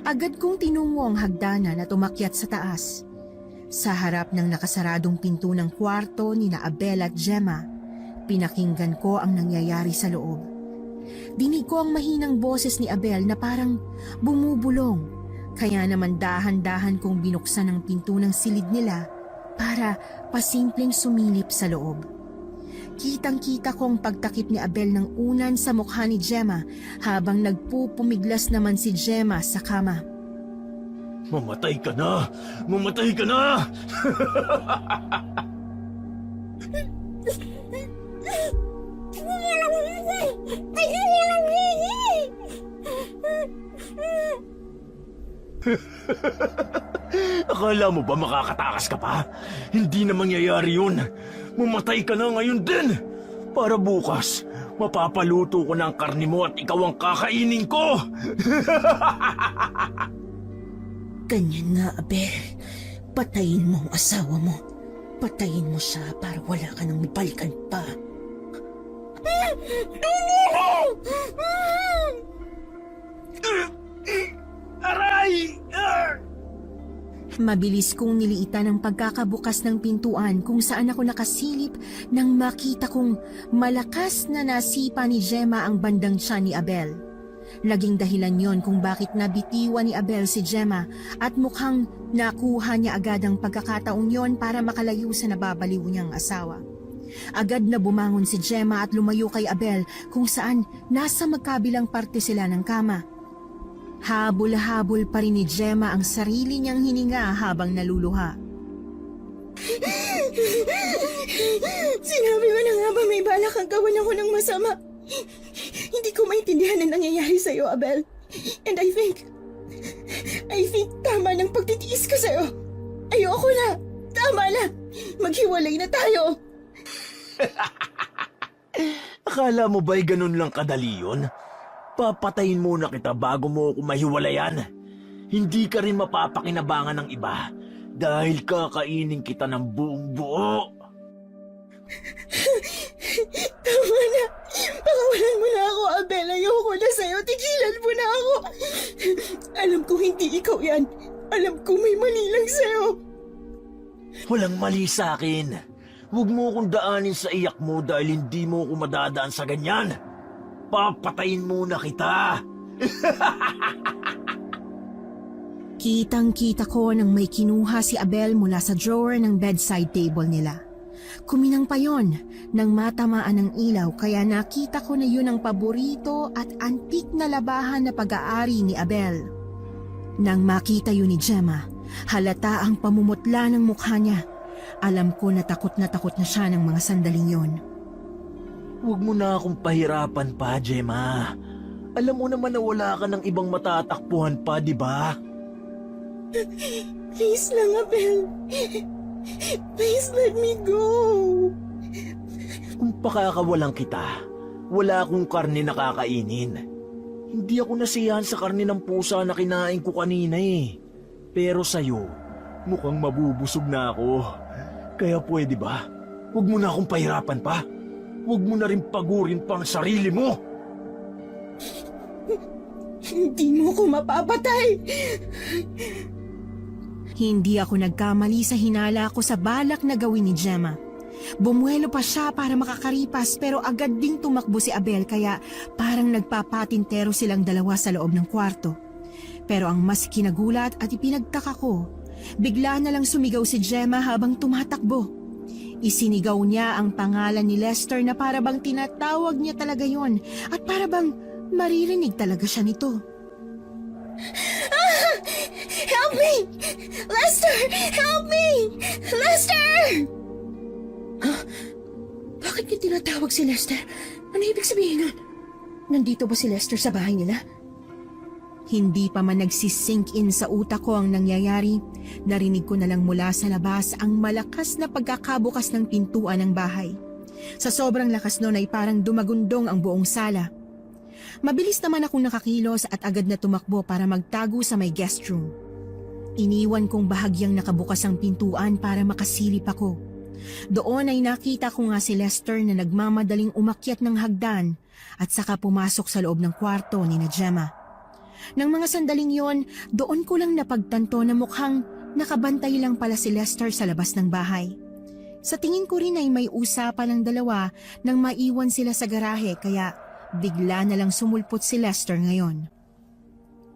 Agad kong tinungo ang hagdanan at umakyat sa taas. Sa harap ng nakasaradong pinto ng kwarto ni na Abel at Gemma, pinakinggan ko ang nangyayari sa loob. Dinig ko ang mahinang boses ni Abel na parang bumubulong, kaya naman dahan-dahan kong binuksan ang pinto ng silid nila para pasimpleng sumilip sa loob. Kitang-kita kong pagtakip ni Abel ng unan sa mukha ni Gemma habang nagpupumiglas naman si Gemma sa kama. Mamatay ka na! Mamatay ka na! Akala mo ba makakatakas ka pa? Hindi na mangyayari yun. Mamatay ka na ngayon din. Para bukas, mapapaluto ko ng karne mo at ikaw ang kakainin ko. Ganyan nga, Abel. Patayin mo ang asawa mo. Patayin mo siya para wala ka nang balikan pa. Aray! Mabilis kong niliitan ang pagkakabukas ng pintuan kung saan ako nakasilip nang makita kong malakas na nasipa ni Gemma ang bandang tiyan ni Abel. Naging dahilan yon kung bakit nabitiwan ni Abel si Gemma at mukhang nakuha niya agad ang pagkakataong yon para makalayo sa nababaliw niyang asawa. Agad na bumangon si Gemma at lumayo kay Abel kung saan nasa magkabilang parte sila ng kama. Habol-habol pa rin ni Gemma ang sarili niyang hininga habang naluluha. Sinabi ko na nga ba may balak kang gawan ako ng masama? Hindi ko maintindihan ang nangyayari sa'yo, Abel. And I think tama ng pagtitiis ko sa'yo. Ayoko na. Tama na. Maghiwalay na tayo. Akala mo ba'y ganun lang kadali yun? Papatayin muna kita bago mo ako mahiwalayan. Hindi ka rin mapapakinabangan ng iba dahil kakainin kita ng buong buo. Tama na. Pakawalan mo na ako, Abel. Ayoko na sa'yo. Tigilan mo na ako. Alam ko hindi ikaw yan. Alam ko may mali lang sa'yo. Walang mali sa akin. Huwag mo akong daanin sa iyak mo dahil hindi mo ako madadaan sa ganyan. Papatayin muna kita. Kitang-kita ko nang may kinuha si Abel mula sa drawer ng bedside table nila. Kuminang pa yon nang matamaan ng ilaw kaya nakita ko na yun ang paborito at antik na labahan na pag-aari ni Abel. Nang makita yun ni Gemma, halata ang pamumutla ng mukha niya. Alam ko na takot na siya ng mga sandaling yon. Huwag mo na akong pahirapan pa, Gemma. Alam mo naman na wala ka ng ibang matatakbuhan pa, di ba? Please lang, Abel. Please let me go. Kung pakakawalan kita, wala akong karne na kakainin. Hindi ako nasiyahan sa karne ng pusa na kinain ko kanina eh. Pero sa'yo, mukhang mabubusog na ako. Kaya pwede ba? Huwag mo na akong pahirapan pa. Huwag mo na rin pagurin pang sarili mo. Hindi mo ko mapapatay. Hindi ako nagkamali sa hinala ko sa balak na gawin ni Gemma. Bumuelo pa siya para makakaripas pero agad ding tumakbo si Abel kaya parang nagpapatintero silang dalawa sa loob ng kwarto. Pero ang mas kinagulat at ipinagtaka ko, bigla na lang sumigaw si Gemma habang tumatakbo. Isinigaw niya ang pangalan ni Lester na para bang tinatawag niya talaga yon at para bang maririnig talaga siya nito. Ah! Help me! Lester! Help me! Lester! Bakit niya tinatawag si Lester? Ano ibig sabihin nun? Nandito ba si Lester sa bahay nila? Hindi pa man nagsisink in sa utak ko ang nangyayari, narinig ko na lang mula sa labas ang malakas na pagkakabukas ng pintuan ng bahay. Sa sobrang lakas nun ay parang dumagundong ang buong sala. Mabilis naman akong nakakilos at agad na tumakbo para magtago sa may guest room. Iniwan kong bahagyang nakabukas ang pintuan para makasilip ako. Doon ay nakita ko nga si Lester na nagmamadaling umakyat ng hagdan at saka pumasok sa loob ng kwarto ni na Gemma. Nang mga sandaling yon, doon ko lang napagtanto na mukhang nakabantay lang pala si Lester sa labas ng bahay. Sa tingin ko rin ay may usapan ng dalawa nang maiwan sila sa garahe kaya bigla na lang sumulpot si Lester ngayon.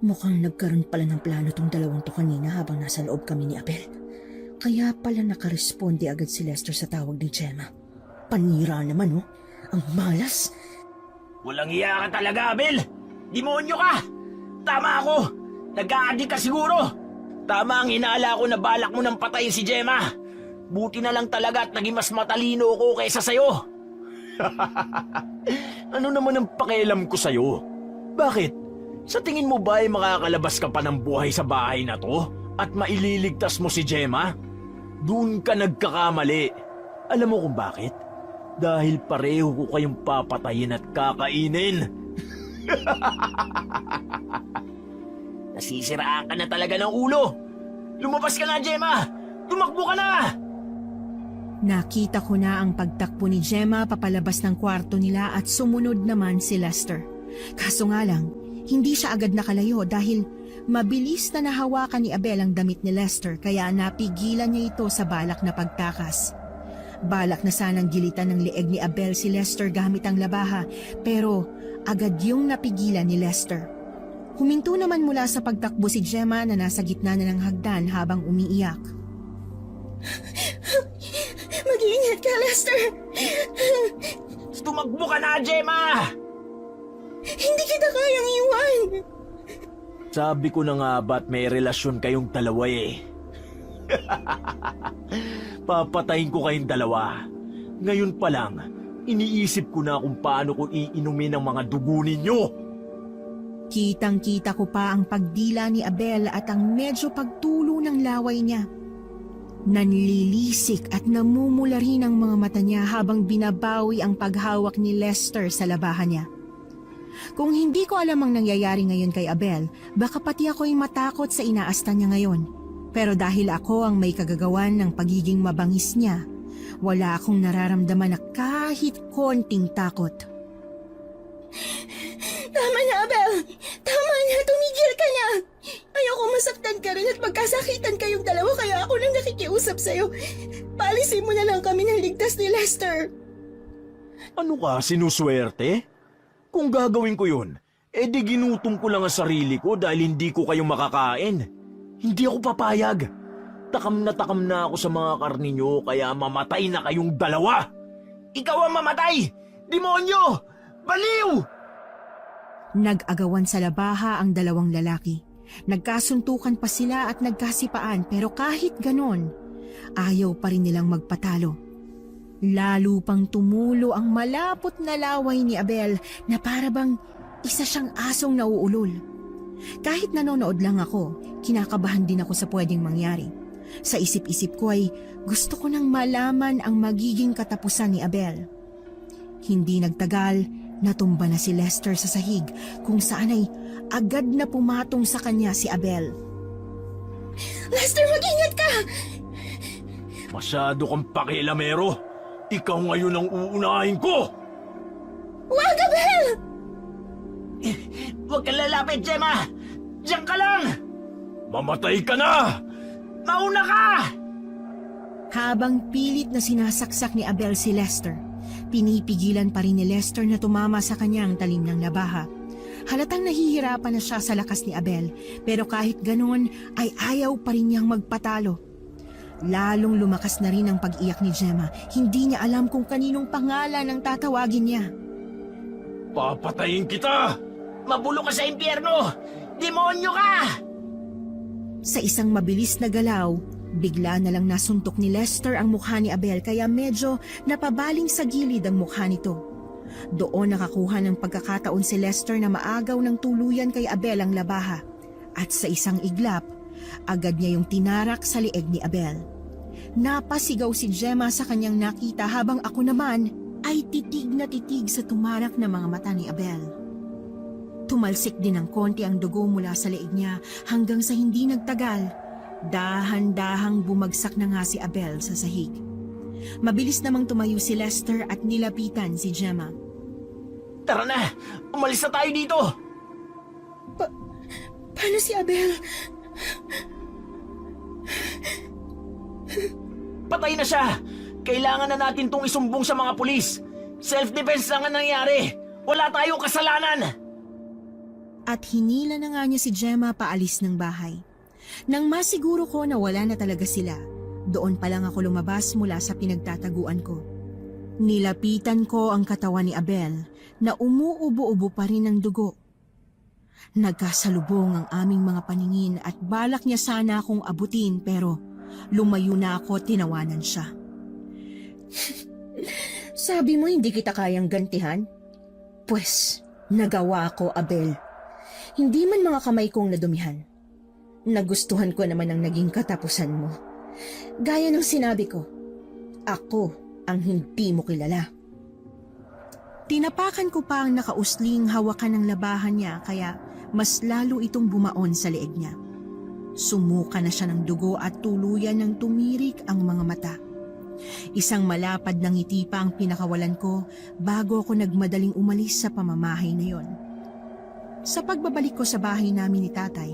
Mukhang nagkaroon pala ng plano tong dalawang to kanina habang nasa loob kami ni Abel. Kaya pala nakaresponde agad si Lester sa tawag ni Gemma. Panira naman oh, ang malas. Walang iya ka talaga, Abel! Demonyo ka! Tama ako! Nag-aadik ka siguro! Tama ang hinala ko na balak mo nang patayin si Gemma. Buti na lang talaga at naging mas matalino ko kaysa sa'yo. Ano naman ang pakialam ko sa'yo? Bakit? Sa tingin mo ba ay makakalabas ka pa ng buhay sa bahay na to? at maililigtas mo si Gemma, doon ka nagkakamali. Alam mo kung bakit? Dahil pareho ko kayong papatayin at kakainin. Nasisiraan ka na talaga ng ulo. Lumabas ka na, Gemma! Tumakbo ka na! Nakita ko na ang pagtakbo ni Gemma papalabas ng kwarto nila at sumunod naman si Lester. Kaso nga lang, hindi siya agad nakalayo dahil mabilis na nahawakan ni Abel ang damit ni Lester kaya napigilan niya ito sa balak na pagtakas. Balak na sanang gilitan ng leeg ni Abel si Lester gamit ang labaha pero agad yung napigilan ni Lester. Huminto naman mula sa pagtakbo si Gemma na nasa gitna na ng hagdan habang umiiyak. Mag-iingat ka, Lester! Tumakbo ka na, Gemma! Hindi kita kayang iwan! Sabi ko na nga ba't may relasyon kayong dalawa eh. Papatayin ko kayong dalawa. Ngayon pa lang, iniisip ko na kung paano ko iinumin ang mga dugo ninyo. Kitang-kita ko pa ang pagdila ni Abel at ang medyo pagtulo ng laway niya. Nanlilisik at namumula rin ang mga mata niya habang binabawi ang paghawak ni Lester sa labahan niya. Kung hindi ko alam ang nangyayari ngayon kay Abel, baka pati ako'y matakot sa inaasta niya ngayon. Pero dahil ako ang may kagagawan ng pagiging mabangis niya, wala akong nararamdaman na kahit konting takot. Tama na, Abel! Tama na! Tumigil ka na! Ayoko masaktan ka rin at magkasakitan kayong dalawa kaya ako nang nakikiusap sa'yo. Palisin mo na lang kami ng ligtas ni Lester. Ano ka, sinuswerte? Kung gagawin ko yun, edi ginutom ko lang ang sarili ko dahil hindi ko kayo makakain. Hindi ako papayag. Takam na ako sa mga karni nyo kaya mamatay na kayong dalawa. Ikaw ang mamatay! Demonyo! Baliw! Nag-agawan sa labaha ang dalawang lalaki. Nagkasuntukan pa sila at nagkasipaan pero kahit ganon, ayaw pa rin nilang magpatalo. Lalo pang tumulo ang malapot na laway ni Abel na parabang isa siyang asong nauulol. Kahit nanonood lang ako, kinakabahan din ako sa pwedeng mangyari. Sa isip-isip ko ay gusto ko nang malaman ang magiging katapusan ni Abel. Hindi nagtagal, natumba na si Lester sa sahig kung saan ay agad na pumatong sa kanya si Abel. Lester, mag-ingat ka! Masyado kang pakialamero. Ikaw ngayon ang uunahin ko! Wag, Abel! Huwag kang lalapit, Gemma! Diyan ka lang! Mamatay ka na! Mauna ka! Habang pilit na sinasaksak ni Abel si Lester, pinipigilan pa rin ni Lester na tumama sa kanyang talim ng labaha. Halatang nahihirapan na siya sa lakas ni Abel, pero kahit ganoon ay ayaw pa rin niyang magpatalo. Lalong lumakas na rin ang pag-iyak ni Gemma. Hindi niya alam kung kaninong pangalan ang tatawagin niya. Papatayin kita! Mabulo ka sa impyerno! Demonyo ka! Sa isang mabilis na galaw, bigla na lang nasuntok ni Lester ang mukha ni Abel kaya medyo napabaling sa gilid ang mukha nito. Doon nakakuha ng pagkakataon si Lester na maagaw ng tuluyan kay Abel ang labaha. At sa isang iglap, agad niya yung tinarak sa leeg ni Abel. Napasigaw si Gemma sa kanyang nakita habang ako naman ay titig na titig sa tumarak na mga mata ni Abel. Tumalsik din ng konti ang dugo mula sa leeg niya hanggang sa hindi nagtagal. Dahan-dahang bumagsak na nga si Abel sa sahig. Mabilis namang tumayo si Lester at nilapitan si Gemma. Tara na! Umalis na tayo dito! Paano si Abel? Patay na siya! Kailangan na natin tong isumbong sa mga pulis! Self-defense lang ang nangyari! Wala tayong kasalanan! At hinila na nga niya si Gemma paalis ng bahay. Nang masiguro ko na wala na talaga sila, doon pa lang ako lumabas mula sa pinagtataguan ko. Nilapitan ko ang katawan ni Abel na umuubo-ubo pa rin ng dugo. Nagkasalubong ang aming mga paningin at balak niya sana akong abutin pero lumayo na ako at tinawanan siya. Sabi mo hindi kita kayang gantihan? Pwes, nagawa ko, Abel. Hindi man mga kamay kong nadumihan. Nagustuhan ko naman ang naging katapusan mo. Gaya ng sinabi ko, ako ang hindi mo kilala. Tinapakan ko pa ang nakausling hawakan ng labahan niya kaya mas lalo itong bumaon sa leeg niya. Sumuka na siya ng dugo at tuluyan ng tumirik ang mga mata. Isang malapad na ngiti pa ang pinakawalan ko bago ako nagmadaling umalis sa pamamahay na yon. Sa pagbabalik ko sa bahay namin ni tatay,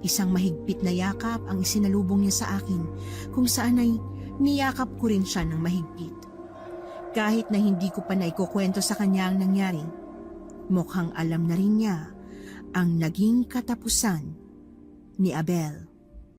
isang mahigpit na yakap ang isinalubong niya sa akin kung saan ay niyakap ko rin siya ng mahigpit. Kahit na hindi ko pa naikukwento sa kanya ang nangyari, mukhang alam na rin niya ang naging katapusan ni Abel.